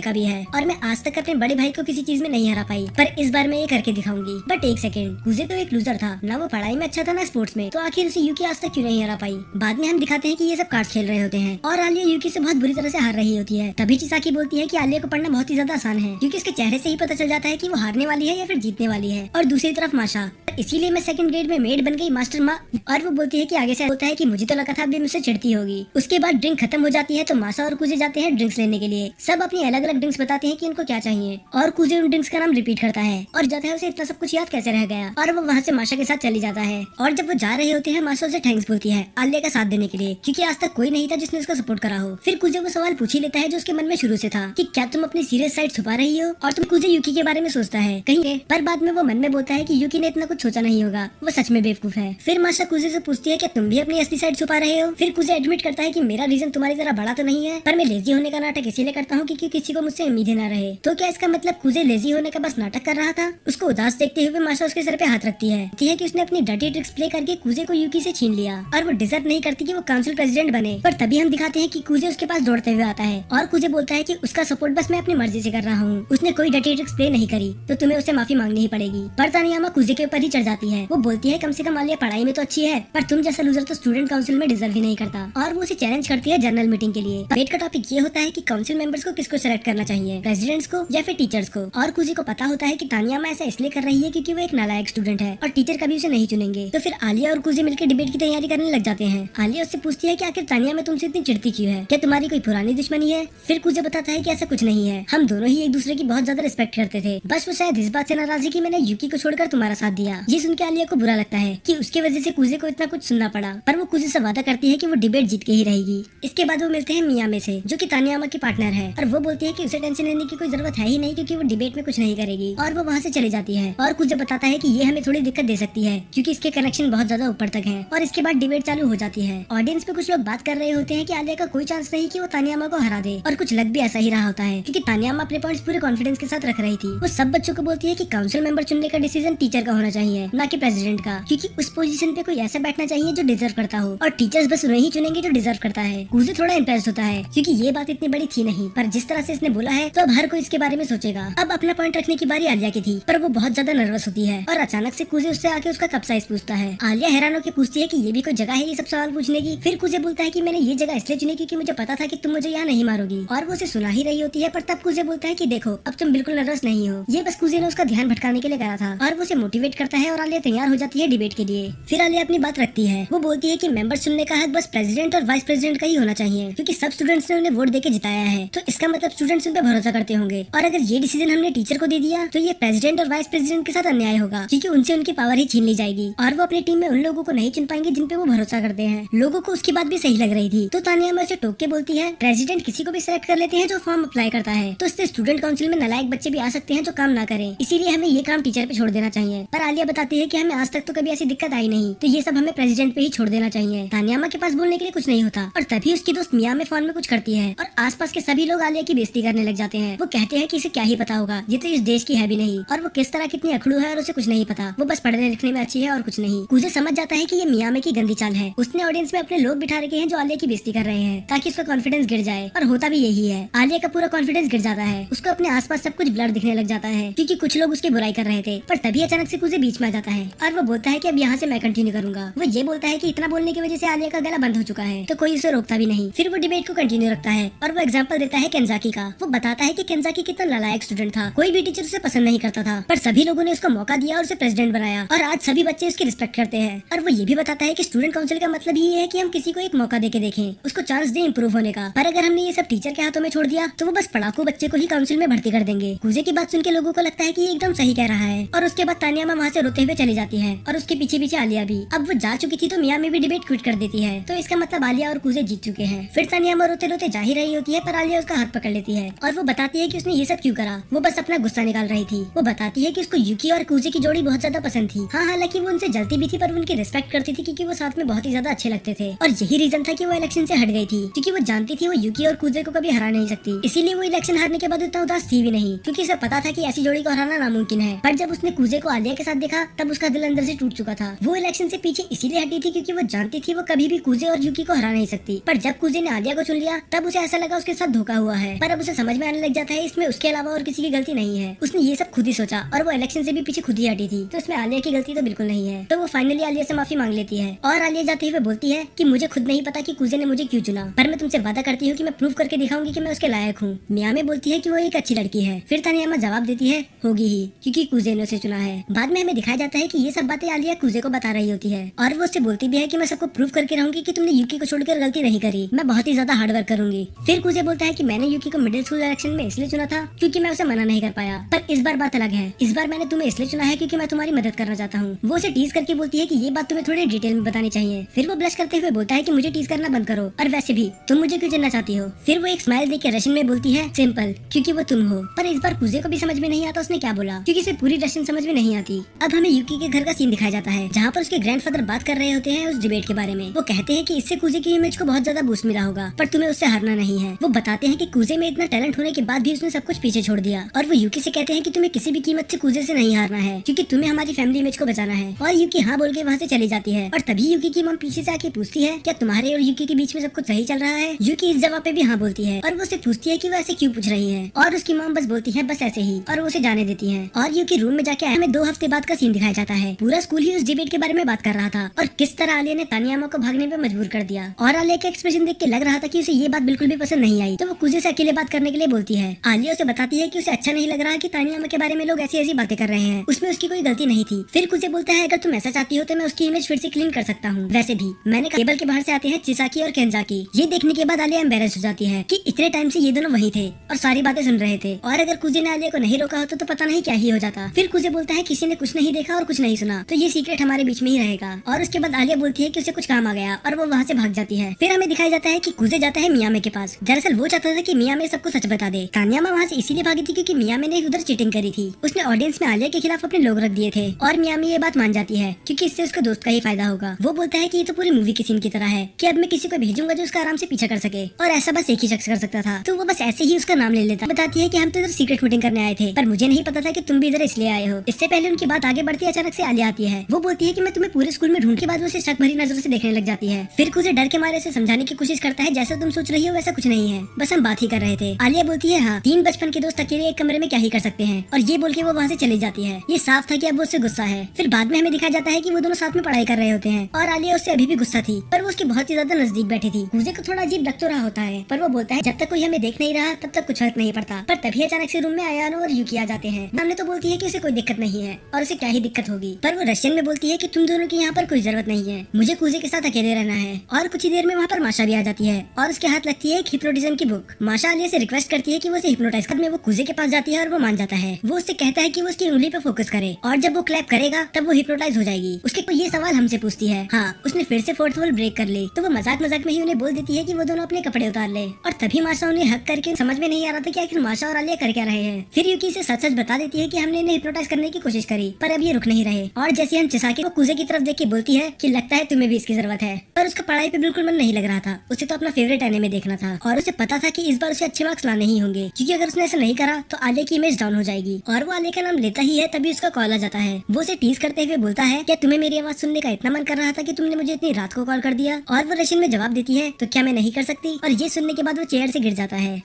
का भी है और मैं आज तक अपने बड़े भाई को किसी चीज में नहीं हरा पाई, पर इस बार मैं ये करके दिखाऊंगी। बट एक सेकंड, कुजे तो एक लूजर था ना, वो पढ़ाई में अच्छा था ना स्पोर्ट्स में, तो आखिर उसे यूकी आज तक क्यों नहीं हरा पाई। बाद में हम दिखाते हैं कि ये सब कार्ड्स खेल रहे होते हैं और आलिया यूकी से बहुत बुरी तरह से हार रही होती है। तभी चिसाकी बोलती है कि आलिया को पढ़ना बहुत ही ज्यादा आसान है क्योंकि उसके चेहरे से ही पता चल जाता है कि वो हारने वाली है या फिर जीतने वाली है। और दूसरी तरफ माशा, इसीलिए मैं सेकंड ग्रेड में मेड बन गई मास्टर माँ। और वो बोलती है कि आगे से बोलता है कि मुझे तो लगा था अभी मुझसे चिढ़ती होगी। उसके बाद ड्रिंक खत्म हो जाती है तो मासा और कुजे जाते हैं ड्रिंक्स लेने के लिए। सब अपनी अलग अलग ड्रिंक्स बताते हैं कि उनको क्या चाहिए और कुजे उन ड्रिंक्स का नाम रिपीट करता है और जाता है उसे इतना सब कुछ याद कैसे रह गया। और वो वहाँ से माशा के साथ चली जाता है और जब वो जा रहे होते हैं माशा उसे थैंक्स बोलती है आलिया का साथ देने के लिए क्योंकि आज तक कोई नहीं था जिसने उसका सपोर्ट करा हो। फिर कुजे वो सवाल पूछ ही लेता है जो उसके मन में शुरू से था कि क्या तुम अपनी सीरियस साइड छुपा रही हो। और तुम कुजे यूकी के बारे में सोचता है कहीं, पर बाद में वो मन में बोलता है कि यूकी ने इतना कुछ सोचा नहीं होगा, वो सच में बेवकूफ है। फिर माशा कुजे से पूछती है कि तुम भी अपनी असली साइड छुपा रहे हो। फिर कुजे एडमिट करता है कि मेरा रीजन तुम्हारी तरह बड़ा तो नहीं है, पर मैं लेजी होने का नाटक इसीलिए करता हूँ क्योंकि किसी को मुझसे उम्मीदें ना रहे। तो क्या इसका मतलब कुजे लेजी होने का बस नाटक कर रहा था। उसको उदास देखते हुए माशा उसके सर पे हाथ रखती है कि उसने अपनी डर्टी ट्रिक्स प्ले करके कुजे को यूकी से छीन लिया और वो डिजर्व नहीं करती कि वो काउंसिल प्रेसिडेंट बने। पर तभी हम दिखाते हैं कि कुजे उसके पास दौड़ते हुए आता है और कुजे बोलता है कि उसका सपोर्ट बस मैं अपनी मर्जी से कर रहा हूँ, उसने कोई डर्टी ट्रिक्स प्ले नहीं करी तो तुम्हें उससे माफी मांगनी ही पड़ेगी। पर तानियामा कुजे के ऊपर ही चढ़ जाती है, वो बोलती है कम से कम आलिया पढ़ाई में तो अच्छी है पर तुम जैसा लूजर तो स्टूडेंट काउंसिल में डिजर्व ही नहीं करता। और वो उसे चैलेंज करती है जर्नल मीटिंग के लिए। डेट का टॉपिक ये होता है कि काउंसिल मेंबर्स को किसको सेलेक्ट करना चाहिए, प्रेसिडेंट्स को या फिर टीचर्स को। और कुजे को पता होता है कि तानियामा ऐसा इसलिए कर रही है क्योंकि वो एक नालायक स्टूडेंट है और टीचर कभी उसे नहीं चुनेंगे। तो फिर आलिया और कुजे मिलकर डिबेट की तैयारी करने लग जाते हैं। आलिया उससे पूछती है कि आखिर तानिया तुमसे इतनी चिढ़ती क्यों है, क्या तुम्हारी कोई पुरानी दुश्मनी है। फिर कुजे बताता है कि ऐसा कुछ नहीं है, हम दोनों ही एक दूसरे की बहुत ज्यादा रिस्पेक्ट करते थे, बस वो शायद इस बात से नाराज है कि मैंने यूकी को छोड़कर तुम्हारा साथ दिया। ये सुन के आलिया को बुरा लगता है कि उसकी वजह से कुजे को इतना कुछ सुनना पड़ा, पर वो कुजे से वादा करती है कि वो डिबेट जीत के ही रहेगी। इसके बाद वो मिलते हैं मियामे से, जो कि तानियामा की पार्टनर है, और वो बोलती है कि उसे टेंशन लेने की कोई जरूरत है ही नहीं क्योंकि वो डिबेट में कुछ नहीं करेगी, और वो वहाँ से चली जाती है। और कुजे बताता है कि ये हमें थोड़ी दिक्कत दे सकती है क्योंकि इसके कनेक्शन बहुत ज्यादा ऊपर तक है। और इसके बाद डिबेट चालू हो जाती है। ऑडियंस में कुछ लोग बात कर रहे होते हैं कि आलिया का कोई चांस नहीं कि वो तानियामा को हरा दे, और कुछ लग भी ऐसा ही रहा होता है क्योंकि तानियामा अपने पॉइंट्स पूरे कॉन्फिडेंस के साथ रख रही थी। वो सब बच्चों को बोलती है कि काउंसिल मेंबर चुनने का डिसीजन टीचर का होना चाहिए, ना कि प्रेसिडेंट का, क्योंकि उस पोजीशन पे कोई ऐसा बैठना चाहिए जो डिजर्व करता हो, और टीचर्स बस उन्हें ही चुनेंगे जो डिजर्व करता है। कुजे थोड़ा इंप्रेस होता है क्योंकि ये बात इतनी बड़ी थी नहीं, पर जिस तरह से इसने बोला है तो अब हर कोई इसके बारे में सोचेगा। अब अपना पॉइंट रखने की बारी आलिया की थी, पर वो बहुत ज्यादा नर्वस होती है और अचानक से कुजे उससे आके उसका कप साइज पूछता है। आलिया हैरान होकर पूछती है कि ये भी कोई जगह है ये सब सवाल पूछने की। फिर कुजे बोलता है कि मैंने ये जगह इसलिए चुनी क्योंकि मुझे पता था कि तुम मुझे यहाँ नहीं मारोगी, और वो उसे सुना ही रही होती है। पर तब कुजे बोलता है कि देखो अब तुम बिल्कुल नर्वस नहीं हो, ये बस कुजे ने उसका ध्यान भटकाने के लिए करा था, और वो उसे मोटिवेट करता है और आलिया तैयार हो जाती है डिबेट के लिए। फिर आलिया अपनी बात रखती है। वो बोलती है कि मेंबर चुनने का हक बस प्रेसिडेंट और वाइस प्रेसिडेंट का ही होना चाहिए क्योंकि सब स्टूडेंट्स ने उन्हें वोट देके जिताया है, तो इसका मतलब स्टूडेंट्स उन पे भरोसा करते होंगे। और अगर ये डिसीजन हमने टीचर को दे दिया तो ये प्रेसिडेंट और वाइस प्रेसिडेंट के साथ अन्याय होगा क्योंकि उनसे उनकी पावर ही छीन ली जाएगी, और वो अपनी टीम में उन लोगों को नहीं चुन पाएंगे जिन पे वो भरोसा करते हैं। लोगों को उसकी बात भी सही लग रही थी, तो तानियामा उसे टोक के बोलती है प्रेसिडेंट किसी को भी सिलेक्ट कर लेते हैं जो फॉर्म अप्लाई करता है, तो इससे स्टूडेंट काउंसिल में नालायक बच्चे भी आ सकते हैं जो काम ना करें, इसीलिए हमें ये काम टीचर पे छोड़ देना चाहिए। पर आलिया बताती है कि हमें आज तक तो कभी ऐसी दिक्कत आई नहीं, तो ये सब हमें प्रेसिडेंट पे ही छोड़ देना चाहिए। तानियामा के पास बोलने के लिए कुछ नहीं होता, और तभी उसकी दोस्त मिया में फोन में कुछ करती है और आसपास के सभी लोग आलिया की बेइज्जती करने लग जाते हैं। वो कहते हैं कि इसे क्या ही पता होगा, ये तो इस देश की है भी नहीं, और वो किस तरह कितनी अखड़ू है और उसे कुछ नहीं पता, वो बस पढ़ने लिखने में अच्छी है और कुछ नहीं। कुजे समझ जाता है कि ये मियामे की गंदी चाल है। उसने ऑडियंस में अपने लोग बिठा रखे हैं जो आलिया की बेइज्जती कर रहे हैं ताकि उसका कॉन्फिडेंस गिर जाए, और होता भी यही है। आलिया का पूरा कॉन्फिडेंस गिर जाता है, उसको अपने आसपास सब कुछ ब्लर दिखने लग जाता है क्योंकि कुछ लोग उसकी बुराई कर रहे थे। पर तभी अचानक से कुजे बीच में आ जाता है और वो बोलता है कि अब यहाँ से मैं कंटिन्यू करूंगा। वो ये बोलता है कि इतना बोलने की वजह से आलिया का गला बंद हो चुका है, तो कोई उसे रोकता भी नहीं। फिर वो डिबेट को कंटिन्यू रखता है और वो एग्जांपल देता है केंजाकी का। वो बताता है कि केंजाकी कितना नालायक स्टूडेंट था, कोई भी टीचर उसे पसंद नहीं करता था, पर सभी लोगों ने उसको मौका दिया और उसे प्रेसिडेंट बनाया, और आज सभी बच्चे उसकी रिस्पेक्ट करते हैं। और वो ये भी बताता है कि स्टूडेंट काउंसिल का मतलब ये है कि हम किसी को एक मौका देके देखें, उसको चांस दें इंप्रूव होने का। पर अगर हमने ये सब टीचर के हाथों में छोड़ दिया तो वो बस पढ़ाकू बच्चे को ही काउंसिल में भर्ती कर देंगे। कुजे की बात सुन के लोगों को लगता है कि ये एकदम सही कह रहा है, और उसके बाद तानियामा वहाँ से रोते हुए चली जाती है और उसके पीछे पीछे आलिया भी। अब वो जा चुकी थी तो मिया में भी डिबेट क्विट कर देती है, तो इसका मतलब आलिया और कुजे जीत चुके हैं। फिर तानियामा रोते रोते जा ही रही होती है, पर आलिया उसका हाथ पकड़ लेती है और वो बताती है कि उसने ये सब क्यों करा, वो बस अपना गुस्सा निकाल रही थी। वो बताती है कि उसको यूकी और कुजे की जोड़ी बहुत ज्यादा पसंद थी। हाँ, हालांकि वो उनसे जलती भी थी पर उनकी रिस्पेक्ट करती थी क्योंकि वो साथ में बहुत ही ज्यादा अच्छे लगते थे, और यही रीजन था कि वो इलेक्शन से हट गई थी क्योंकि वो जानती थी वो यूकी और कुजे को कभी हरा नहीं सकती। इसीलिए वो इलेक्शन हारने के बाद उतना उदास थी भी नहीं क्योंकि उसे पता था कि ऐसी जोड़ी को हराना नामुमकिन है। पर जब उसने कुजे को आलिया के साथ देखा तब उसका दिल अंदर से टूट चुका था। वो इलेक्शन से पीछे इसीलिए हटी थी क्योंकि वो जानती थी वो कभी भी कुजे और यूकी को हरा नहीं सकती। पर जब कुजे ने आलिया को चुन लिया तब उसे ऐसा लगा उसके साथ धोखा हुआ है, पर अब उसे समझ में आने लग जाता है इसमें उसके अलावा और किसी की गलती नहीं है। उसने ये सब खुद ही सोचा और वो इलेक्शन से भी पीछे खुद ही हटी थी, तो उसमें आलिया की गलती तो बिल्कुल नहीं है। तो वो फाइनली आलिया से माफी मांग लेती है और आलिया जाते हुए बोलती है कि मुझे खुद नहीं पता कि कुजे ने मुझे क्यों चुना, पर मैं तुमसे वादा करती हूँ कि मैं प्रूव करके दिखाऊंगी कि मैं उसके लायक हूँ। मिया में बोलती है कि वो एक अच्छी लड़की है। फिर तानियामा जवाब देती है होगी ही क्योंकि कुजे ने उसे चुना है। बाद में हमें दिखाया जाता है कि ये सब बातें आलिया कुजे को बता रही होती है और वो उससे बोलती भी है कि मैं सबको प्रूव करके रहूंगी कि तुमने यूकी को छोड़कर गलती नहीं करी, मैं बहुत ही ज्यादा हार्ड वर्क करूंगी। फिर कुजे बोलता है कि मैंने यूकी को मिडिल स्कूल इलेक्शन में इसलिए चुना था क्योंकि मैं उसे मना नहीं कर पाया, पर इस बार बात अलग है, इस बार मैंने तुम्हें इसलिए चुना है क्योंकि मैं तुम्हारी मदद करना चाहता हूँ। वो उसे टीज करके बोलती है कि ये बात तुम्हें थोड़ी डिटेल में बतानी चाहिए। फिर वो ब्लश करते हुए बोलता है कि मुझे टीज करना बंद करो, और वैसे भी तुम मुझे क्यों चुनना चाहती हो। फिर वो एक स्माइल देके रशियन में बोलती है सिंपल, क्योंकि वो तुम हो। पर इस बार कुजे को भी समझ में नहीं आता उसने क्या बोला क्योंकि इसे पूरी रशियन समझ में नहीं आती। अब हमें यूकी के घर का सीन दिखाया जाता है जहाँ पर उसके ग्रैंडफादर बात कर रहे होते हैं उस डिबेट के बारे में। वो कहते हैं कि इससे कुजे की इमेज को बहुत ज्यादा बूस्ट मिला होगा, पर तुम्हें उससे हारना नहीं है। वो बताते हैं कि कुजे में इतना टैलेंट होने के बाद भी उसने सब कुछ पीछे छोड़ दिया, और वो यूकी से कहते हैं कि तुम्हें किसी भी कीमत से कुजे से नहीं हारना है क्योंकि तुम्हें हमारी फैमिली इमेज को बचाना है। और यूकी हाँ बोल के वहाँ से चली जाती है, और तभी यूकी की मॉम पीछे से आके पूछती है क्या तुम्हारे और यूकी के बीच में सब कुछ सही चल रहा है। यूकी इस जवाब पे भी हाँ बोलती है, और वो उसे पूछती है कि वो ऐसे क्यों पूछ रही है, और उसकी मॉम बस बोलती है बस ऐसे ही, और वो उसे जाने देती है। और यूकी रूम में जाके हमें 2 हफ्ते बाद का सीन दिखाया जाता है। पूरा स्कूल ही उस डिबेट के बारे में बात कर रहा था और किस तरह आलिया ने तानियामा को भागने पे मजबूर कर दिया, और आलिया का एक्सप्रेशन देख के लग रहा था कि उसे ये बात बिल्कुल भी पसंद नहीं आई। तो वो कुजे से अकेले बात करने के लिए बोलती है। आलिया उसे बताती है कि उसे अच्छा नहीं लग रहा कि तानियामा के बारे में लोग ऐसी ऐसी बातें कर रहे हैं, उसमें उसकी कोई गलती नहीं थी। फिर कुजे बोलता है अगर तुम ऐसा चाहती हो तो मैं उसकी इमेज फिर से क्लीन कर सकता हूँ। वैसे भी मैंने टेबल के बाहर से आते हैं चिसाकी और केंजाकी। ये देखने के बाद आलिया एम्बेरस हो जाती है कि इतने टाइम से ये दोनों वही थे और सारी बातें सुन रहे थे, और अगर कुजे ने आलिया को नहीं रोका होता तो पता नहीं क्या ही हो जाता। फिर कुजे बोलता है किसी ने कुछ नहीं देखा और कुछ नहीं सुना, तो ये सीक्रेट हमारे बीच में ही रहेगा। और उसके बाद आलिया बोलती है कि उसे कुछ काम आ गया और वो वहाँ से भाग जाती है। फिर हमें दिखाया जाता है कि कुजे जाता है मियामे के पास। दरअसल वो चाहता था कि मियामे सबको सच बता दे। कान्यामा वहाँ से इसीलिए भागी थी क्योंकि मियामे ने उधर चीटिंग करी थी। उसने ऑडियंस में आलिया के खिलाफ अपने लोग रख दिए थे और मियामी ये बात मान जाती है क्योंकि इससे उसके दोस्त का ही फायदा होगा। वो बोलता है कि ये तो पूरी मूवी के सीन की तरह है कि अब मैं किसी को भेजूंगा जो उसका आराम से पीछा कर सके, और ऐसा बस एक ही शख्स कर सकता था, तो वो बस ऐसे ही उसका नाम ले लेता। बताती है कि हम तो इधर सीक्रेट मीटिंग करने आए थे, पर मुझे नहीं पता था कि तुम भी इधर इसलिए आए हो। इससे पहले उनकी बात आगे बढ़ती अचानक से आलिया आती है। वो बोलती है कि मैं तुम्हें पूरे स्कूल में ढूंढ के बाद उसे शक भरी नजरों से देखने लग जाती है। फिर उसे डर के मारे से समझाने की कोशिश करता है जैसा तुम सोच रही हो वैसा कुछ नहीं है, बस हम बात ही कर रहे थे। आलिया बोलती है हाँ, 3 बचपन के दोस्त अकेले एक कमरे में क्या ही कर सकते हैं, और ये बोल के वो वहाँ से चली जाती है। ये साफ था कि अब वो उससे गुस्सा है। फिर बाद में हमें दिखाया जाता है कि वो दोनों साथ में पढ़ाई कर रहे होते हैं और आलिया उससे अभी भी गुस्सा थी, पर वो उसके बहुत ही ज्यादा नजदीक बैठी थी। कुजे को थोड़ा अजीब लग तो रहा होता है, पर वो बोलता है जब तक कोई हमें देख नहीं रहा तब तक कुछ फर्क नहीं पड़ता। पर तभी अचानक से रूम में आयानो और यूकी आ जाते हैं। हमने तो बोलती है कि उसे कोई दिक्कत नहीं है और उसे क्या ही दिक्कत होगी, पर वो रशियन में बोलती है कि तुम दोनों की यहाँ पर कोई जरूरत नहीं है, मुझे कुजे के साथ अकेले रहना है। और कुछ ही देर में वहाँ पर माशा भी आ जाती है और उसके हाथ लगती है एक हिप्नोटिज्म की बुक। माशा आलिया से रिक्वेस्ट करती है कि वो उसे हिप्नोटाइज कर। में वो कुजे के पास जाती है और वो मान जाता है। वो उससे कहता है कि वो उसकी उंगली पे फोकस करे और जब वो क्लैप करेगा तब वो हिप्नोटाइज हो जाएगी। उसके कोई ये सवाल हमसे पूछती है, हाँ उसने फिर से फोर्थ वॉल ब्रेक कर ली, तो वो मजाक मजाक में ही उन्हें बोल देती है कि वो दोनों अपने कपड़े उतार ले। और तभी माशा उन्हें हक करके समझ में नहीं आ रहा था कि आखिर माशा और आलिया कर क्या रहे हैं। फिर यूकी से सच सच बता देती है कि हमने इन्हें हिप्नोटाइज करने की कोशिश करी पर अब ये रुक नहीं रहे। और जैसे हम चिसाकी को कुजे की तरफ देख के बोलती है कि लगता है तुम्हें भी इसकी जरूरत है, पर उसका पढ़ाई पे बिल्कुल मन नहीं लग रहा था। उसे तो अपना फेवरेट एनिमे देखना था और उसे पता था कि इस बार उसे अच्छे मार्क्स लाने ही होंगे, क्योंकि अगर उसने ऐसा नहीं करा तो आलिया की इमेज डाउन हो जाएगी। और वो आलिया का नाम लेता ही है तभी उसका कॉल आ जाता है। वो उसे टीज करते हुए बोलता है क्या तुम्हें मेरी आवाज सुनने का इतना मन कर रहा था कि तुमने मुझे इतनी रात को कॉल कर दिया। और वो रशियन में जवाब देती है तो क्या मैं नहीं कर सकती। और ये सुनने के बाद वो चेयर से गिर जाता है।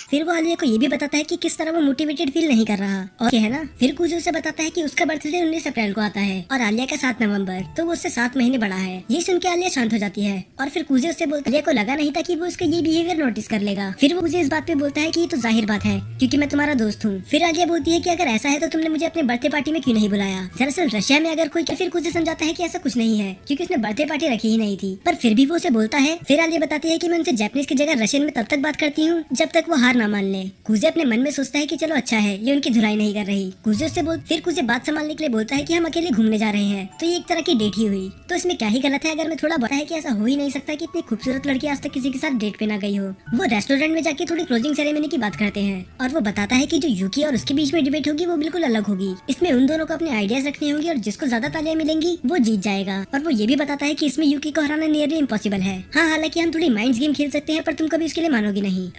फिर वो आलिया को ये भी बताता है कि किस तरह वो मोटिवेटेड फील नहीं कर रहा और है ना। फिर कुजो से बताता है कि उसका बर्थडे 19 अप्रैल को आता है और आलिया का 7 नवंबर, तो वो उससे 7 महीने बड़ा है। ये सुन के आलिया शांत हो जाती है और फिर कुजे उससे बोलता है आलिया को लगा नहीं था कि वो उसका ये बिहेवियर नोटिस कर लेगा। फिर वो मुझे इस बात पे बोलता है कि ये तो जाहिर बात है क्योंकि मैं तुम्हारा दोस्त हूँ। फिर आलिया बोलती है कि अगर ऐसा है तो तुमने मुझे अपने बर्थडे पार्टी में क्यों नहीं बुलाया। दरअसल रशिया में अगर कोई, फिर कुजे समझाता है कि ऐसा कुछ नहीं है क्योंकि उसने बर्थडे पार्टी रखी ही नहीं थी, पर फिर भी वो उसे बोलता है। फिर आलिया बताती है कि मैं उनसे जापानीज की जगह रशियन में तब तक बात करती हूँ जब तक वो हार ना मान ले। कुजे अपने मन में सोचता है कि चलो अच्छा है ये उनकी धुलाई नहीं कर रही। कुजे उससे फिर कुजे बात संभालने के लिए बोलता है कि हम अकेले घूमने जा रहे हैं, तो ये एक तरह की डेट ही हुई। तो इसमें क्या ही गलत है अगर मैं थोड़ा बताया कि ऐसा हो ही नहीं सकता कि इतनी खूबसूरत लड़की आज तक किसी के साथ डेट पे ना गई हो। वो रेस्टोरेंट में जाके थोड़ी क्लोजिंग सेरेमनी की बात करते हैं और वो बताता है कि जो यूकी और उसके बीच में डिबेट होगी वो बिल्कुल अलग होगी। इसमें उन दोनों को अपने आइडियाज रखने होंगे और जिसको ज्यादा तालियां मिलेंगी वो जीत जाएगा। और वो ये भी बताता है कि इसमें यूकी को हराना नियरली इम्पॉसिबल है। हाँ, हालांकि हम थोड़ी माइंड गेम खेल सकते हैं पर तुम कभी उसके लिए मानोगी नहीं।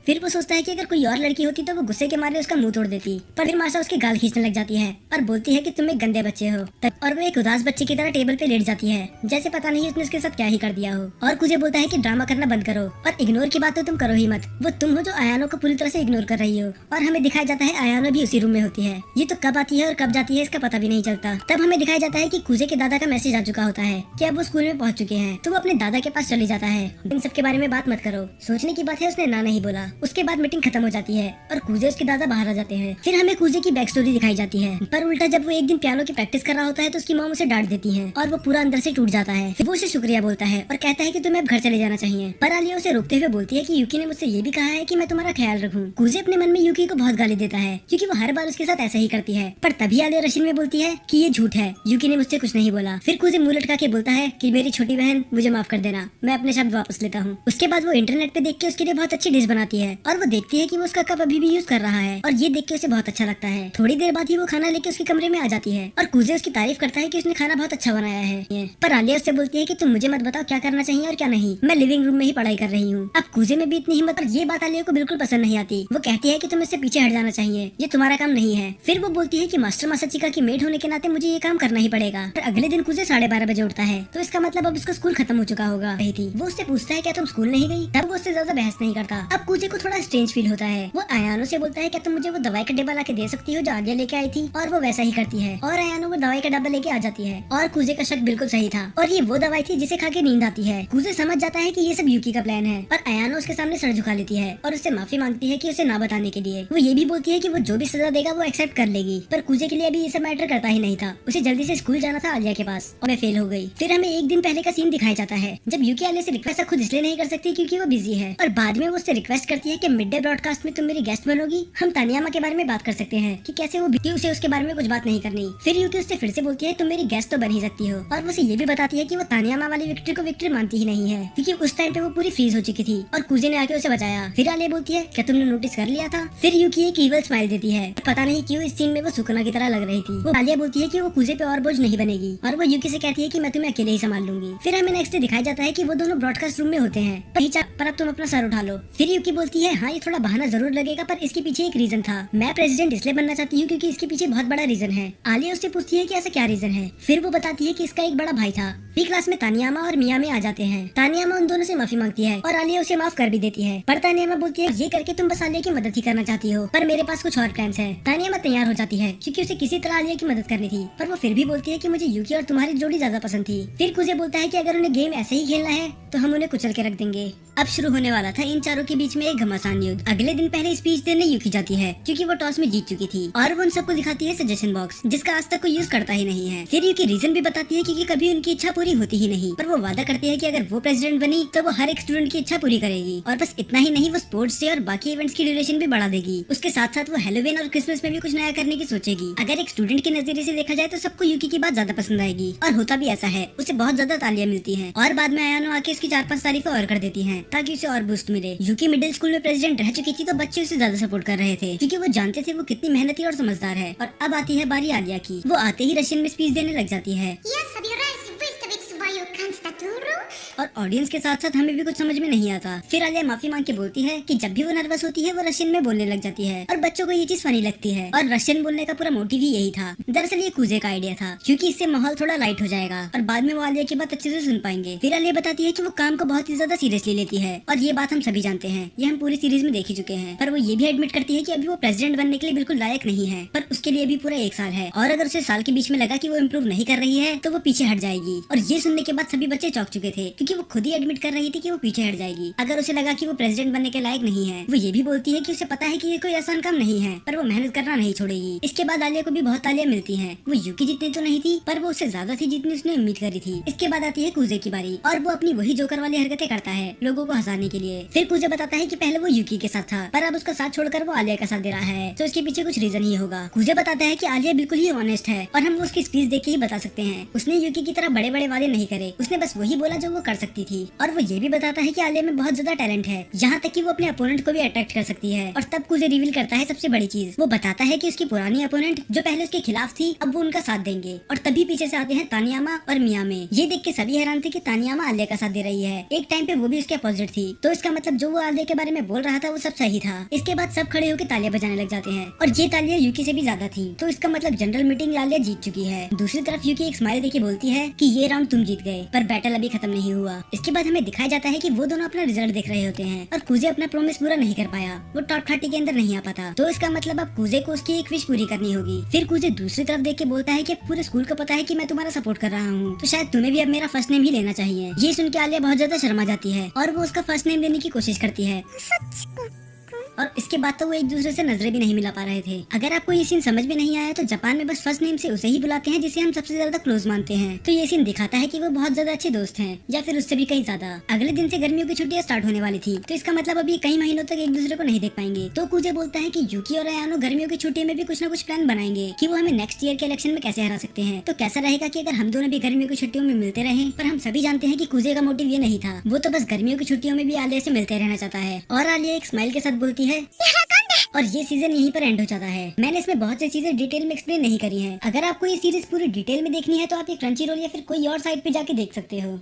फिर वो सोचता है कि अगर कोई और लड़की होती तो वो गुस्से के मारे उसका मुंह तोड़ देती, पर फिर माशा उसके गाल खींचने लग जाती है और बोलती है कि तुम एक गंदे बच्चे हो। और वो एक उदास बच्चे की तरह टेबल पे लेट जाती है जैसे पता नहीं उसने उसके साथ क्या ही कर दिया हो। और कुजे बोलता है कि ड्रामा करना बंद करो और इग्नोर की बात तो तुम करो ही मत। वो तुम हो जो आयानो को पूरी तरह से इग्नोर कर रही हो। और हमें दिखाया जाता है आयानो भी उसी रूम में होती है। ये तो कब आती है और कब जाती है इसका पता भी नहीं चलता। तब हमें दिखाया जाता है कि कुजे के दादा का मैसेज आ चुका होता है कि अब वो स्कूल में पहुंच चुके हैं, तो वो अपने दादा के पास चले जाता है। इन सब के बारे में बात मत करो, सोचने की बात है उसने ना नहीं बोला। उसके बाद मीटिंग खत्म हो जाती है और कुजे उसके दादा बाहर आ जाते हैं। फिर हमें कुजे की बैक स्टोरी दिखाई जाती है, पर उल्टा जब वो एक दिन पियानो की प्रैक्टिस कर रहा होता है तो उसकी मॉम उसे डांट देती है और वो पूरा अंदर से टूट जाता है। फिर वो उसे शुक्रिया बोलता है और कहता है कि तुम्हें अब घर चले जाना चाहिए, पर आलिया उसे रोकते हुए बोलती है कि यूकी ने मुझसे ये भी कहा है कि मैं तुम्हारा ख्याल रखूं। कुजे अपने मन में यूकी को बहुत गाली देता है क्योंकि वो हर बार उसके साथ ऐसा ही करती है, पर तभी आलिया रशियन में बोलती है कि ये झूठ है, यूकी ने मुझसे कुछ नहीं बोला। फिर कुजे मुंह लटका के बोलता है कि मेरी छोटी बहन मुझे माफ कर देना, मैं अपने शब्द वापस लेता हूँ। उसके बाद वो इंटरनेट पे देख के उसके लिए बहुत अच्छी डिश बनाती है और वो देखती है कि वो उसका कप अभी भी यूज कर रहा है और ये देख के उसे बहुत अच्छा लगता है। थोड़ी देर बाद ही वो खाना लेके उसके कमरे में आ जाती है और कुजे उसकी तारीफ करता है कि उसने खाना बहुत अच्छा बनाया है। पर आलिया उससे बोलती है कि तुम मुझे मत बताओ क्या करना चाहिए और क्या नहीं, मैं लिविंग रूम में ही पढ़ाई कर रही हूँ। अब कुजे में भी इतनी हिम्मत, पर ये बात आलिया को बिल्कुल पसंद नहीं आती। वो कहती है कि तुम इससे पीछे हट जाना चाहिए, ये तुम्हारा काम नहीं है। फिर वो बोलती है कि मास्टर मासाचिका की मेड होने के नाते मुझे ये काम करना ही पड़ेगा। पर अगले दिन कुजे 12:30 बजे उठता है, तो इसका मतलब अब उसका स्कूल खत्म हो चुका होगा। रही थी वो उससे पूछता है क्या तुम स्कूल नहीं गई, तब वो उससे ज्यादा बहस नहीं करता। अब कुजे को थोड़ा स्ट्रेंज फील होता है। वो आयानो से बोलता है क्या तुम मुझे वो दवाई का डिब्बा ला के दे सकती हो जो आलिया लेके आई थी, और वो वैसा ही करती है और आयानो वो दवाई का डब्बा लेके आ जाती है। और कुजे का शक बिल्कुल सही था और ये वो दवाई थी जिसे खा के नींद आती है। कुजे समझ जाता है कि ये सब यूकी का प्लान है, पर आयानो उसके सामने सर झुका लेती है और उससे माफी मांगती है कि उसे ना बताने के लिए। वो ये भी बोलती है कि वो जो भी सजा देगा वो एक्सेप्ट कर लेगी, पर कुजे के लिए अभी ये सब मैटर करता ही नहीं था। उसे जल्दी से स्कूल जाना था आलिया के पास और मैं फेल हो गई। फिर हमें एक दिन पहले का सीन दिखाया जाता है जब यूकी आलिया से रिक्वेस्ट खुद इसलिए नहीं कर सकती क्योंकि वो बिजी है, और बाद में वो उससे रिक्वेस्ट करती है कि मिड डे ब्रॉडकास्ट में तुम मेरी गेस्ट बनोगी, हम तानियामा के बारे में बात कर सकते हैं कि कैसे वो भी उसे उसके बारे में कुछ बात नहीं करनी। फिर यूकी उससे फिर से बोलती है तुम मेरी गेस्ट तो बन ही सकती हो, और वो उसे ये भी बताती है कि वो तानियामा वाली विक्ट्री को विक्ट्री मानती ही नहीं है, क्योंकि उस टाइम पे वो पूरी फ्रीज हो चुकी थी और कुजे ने आके उसे बचाया। फिर आलिया बोलती है क्या तुमने नोटिस कर लिया था। फिर यूकी एक ईवल स्माइल देती है, पता नहीं क्यों इस सीन में वो सुकना की तरह लग रही थी। वो आलिया बोलती है कि वो कुजे पे और बोझ नहीं बनेगी, और वो यूकी से कहती है कि मैं तुम्हें अकेले ही संभाल लूंगी। फिर हमें नेक्स्ट डे दिखाया जाता है कि वो दोनों ब्रॉडकास्ट रूम में होते हैं, पर अब तुम अपना सर उठा लो। फिर यूकी बोलती है हाँ ये थोड़ा बहाना जरूर लगेगा, पर इसके पीछे एक रीजन था। मैं प्रेसिडेंट इसलिए बनना चाहती हूँ क्योंकि इसके पीछे बहुत बड़ा रीजन है। आलिया उससे पूछती है कि ऐसा क्या रीजन है। फिर वो बताती है कि इसका एक बड़ा भाई था। पी क्लास में तानियामा और मियामी आ जाते हैं। तानियामा उन दोनों से माफी मांगती है और आलिया उसे माफ कर भी देती है, पर तानियामा बोलती है ये करके तुम बस आलिया की मदद ही करना चाहती हो, पर मेरे पास कुछ और प्लान्स है। तानियामा तैयार हो जाती है क्योंकि उसे किसी तरह आलिया की मदद करनी थी, पर वो फिर भी बोलती है कि मुझे यूकी और तुम्हारी जोड़ी ज्यादा पसंद थी। फिर कुजे बोलता है कि अगर उन्हें गेम ऐसे ही खेलना है तो हम उन्हें कुचल के रख देंगे। अब शुरू होने वाला था इन चारों के बीच में एक घमासान युद्ध। अगले दिन पहले स्पीच देने यूकी जाती है क्योंकि वो टॉस में जीत चुकी थी, और वो उन सबको दिखाती है सजेशन बॉक्स जिसका आज तक कोई यूज करता ही नहीं है। फिर यूकी रीजन भी बताती है क्योंकि कभी उनकी इच्छा पूरी होती ही नहीं, पर वो वादा करती है कि अगर वो प्रेसिडेंट बनी तो वो हर एक स्टूडेंट की इच्छा पूरी करेगी। और बस इतना ही नहीं, वो स्पोर्ट्स डे और बाकी इवेंट्स की ड्यूरेशन भी बढ़ा देगी। उसके साथ साथ वो हेलोवीन और क्रिसमस में भी कुछ नया करने की सोचेगी। अगर एक स्टूडेंट के नजरिए से देखा जाए तो सबको यूकी की बात ज्यादा पसंद आएगी, और होता भी ऐसा है। उसे बहुत ज्यादा तालियां मिलती हैं, और बाद में आयानो आके इसकी 4-5 तारीफें और कर देती हैं ताकि उसे और बूस्ट मिले। यूकी मिडिल स्कूल में प्रेसिडेंट रह चुकी थी तो बच्चे उसे ज्यादा सपोर्ट कर रहे थे क्योंकि वो जानते थे वो कितनी मेहनती और समझदार है। और अब आती है बारी आलिया की। वो आते ही रशियन में स्पीच देने लग जाती है और ऑडियंस के साथ साथ हमें भी कुछ समझ में नहीं आता। फिर आलिया माफी मांग के बोलती है कि जब भी वो नर्वस होती है वो रशियन में बोलने लग जाती है, और बच्चों को ये चीज फनी लगती है। और रशियन बोलने का पूरा मोटिव ही यही था। दरअसल ये कुजे का आइडिया था क्योंकि इससे माहौल थोड़ा लाइट हो जाएगा और बाद में वो आलिया की बात अच्छे से सुन पाएंगे। फिर आलिया बताती है कि वो काम को बहुत ही ज्यादा सीरियसली लेती है, और ये बात हम सभी जानते हैं, ये हम पूरी सीरीज में देख ही चुके हैं। पर वो ये भी एडमिट करती है कि अभी वो प्रेसिडेंट बनने के लिए बिल्कुल लायक नहीं है, पर उसके लिए भी पूरा 1 साल है, और अगर उसे साल के बीच में लगा कि वो इम्प्रूव नहीं कर रही है तो वो पीछे हट जाएगी। और ये सुनने के बाद सभी बच्चे चौंक चुके थे क्योंकि वो खुद ही एडमिट कर रही थी कि वो पीछे हट जाएगी अगर उसे लगा कि वो प्रेसिडेंट बनने के लायक नहीं है। वो ये भी बोलती है कि उसे पता है कि ये कोई आसान काम नहीं है, पर वो मेहनत करना नहीं छोड़ेगी। इसके बाद आलिया को भी बहुत तालियां मिलती हैं। वो यूकी जितनी तो नहीं थी, पर वो उससे ज्यादा थी जितनी उसने उम्मीद करी थी। इसके बाद आती है कुजे की बारी, और वो अपनी वही जोकर वाली हरकतें करता है लोगों को हंसाने के लिए। फिर कुजे बताता है कि पहले वो यूकी के साथ था, पर अब उसका साथ छोड़कर वो आलिया का साथ दे रहा है, तो इसके पीछे कुछ रीजन ही होगा। कुजे बताता है कि आलिया बिल्कुल ही ऑनेस्ट है, और हम वो उसकी स्पीच देख के ही बता सकते हैं। उसने यूकी की तरह बड़े बड़े वादे नहीं करे, उसने बस वही बोला जो वो कर सकती थी। और वो ये भी बताता है कि आलिया में बहुत ज्यादा टैलेंट है, यहाँ तक कि वो अपने अपोनेंट को भी अट्रैक्ट कर सकती है। और तब कुजे रिवील करता है सबसे बड़ी चीज, वो बताता है कि उसकी पुरानी अपोनेंट जो पहले उसके खिलाफ थी अब वो उनका साथ देंगे। और तभी पीछे से आते हैं तानियामा और मियामी। ये देख के सभी हैरान थे कि तानियामा आलिया का साथ दे रही है। एक टाइम पे वो भी उसके अपोजिट थी, तो इसका मतलब जो वो आलिया के बारे में बोल रहा था वो सब सही था। इसके बाद सब खड़े होकर तालियां बजाने लग जाते हैं, और ये तालियां यूकी से भी ज्यादा थी, तो इसका मतलब जनरल मीटिंग आलिया जीत चुकी है। दूसरी तरफ यूकी एक स्माइल देके बोलती है कि ये राउंड तुम जीत गए, पर बैटल अभी खत्म नहीं हुआ। इसके बाद हमें दिखाया जाता है कि वो दोनों अपना रिजल्ट देख रहे होते हैं, और कुजे अपना प्रॉमिस पूरा नहीं कर पाया, वो टॉप 30 के अंदर नहीं आ पाता, तो इसका मतलब अब कुजे को उसकी एक विश पूरी करनी होगी। फिर कुजे दूसरी तरफ देख के बोलता है कि पूरे स्कूल को पता है कि मैं तुम्हारा सपोर्ट कर रहा हूँ, तो शायद तुम्हें भी अब मेरा फर्स्ट नेम ही लेना चाहिए। ये सुन के आलिया बहुत ज्यादा शर्मा जाती है, और वो उसका फर्स्ट नेम लेने की कोशिश करती है। और इसके बाद तो वो एक दूसरे से नजरें भी नहीं मिला पा रहे थे। अगर आपको ये सीन समझ में नहीं आया तो जापान में बस फर्स्ट नेम से उसे ही बुलाते हैं जिसे हम सबसे ज्यादा क्लोज मानते हैं। तो ये सीन दिखाता है कि वो बहुत ज्यादा अच्छे दोस्त हैं, या फिर उससे भी कहीं ज्यादा। अगले दिन से गर्मियों की छुट्टियां स्टार्ट होने वाली थी, तो इसका मतलब अभी कई महीनों तक एक दूसरे को नहीं देख पाएंगे। तो कुजे बोलता है कि यूकी और अयानो गर्मियों की छुट्टी में भी कुछ न कुछ प्लान बनाएंगे कि वो हमें नेक्स्ट ईयर के इलेक्शन में कैसे हरा सकते हैं। तो कैसा रहेगा कि अगर हम दोनों भी गर्मियों की छुट्टियों में मिलते रहे। पर हम सभी जानते हैं कि कुजे का मोटिव ये नहीं था, वो तो बस गर्मियों की छुट्टियों में भी आलिया से मिलते रहना चाहता है। और आलिया एक स्माइल के साथ बोलती है और ये सीजन यहीं पर एंड हो जाता है। मैंने इसमें बहुत सी चीजें डिटेल में एक्सप्लेन नहीं करी हैं। अगर आपको ये सीरीज पूरी डिटेल में देखनी है तो आप ये क्रंची रोल या फिर कोई और साइट पे जाके देख सकते हो।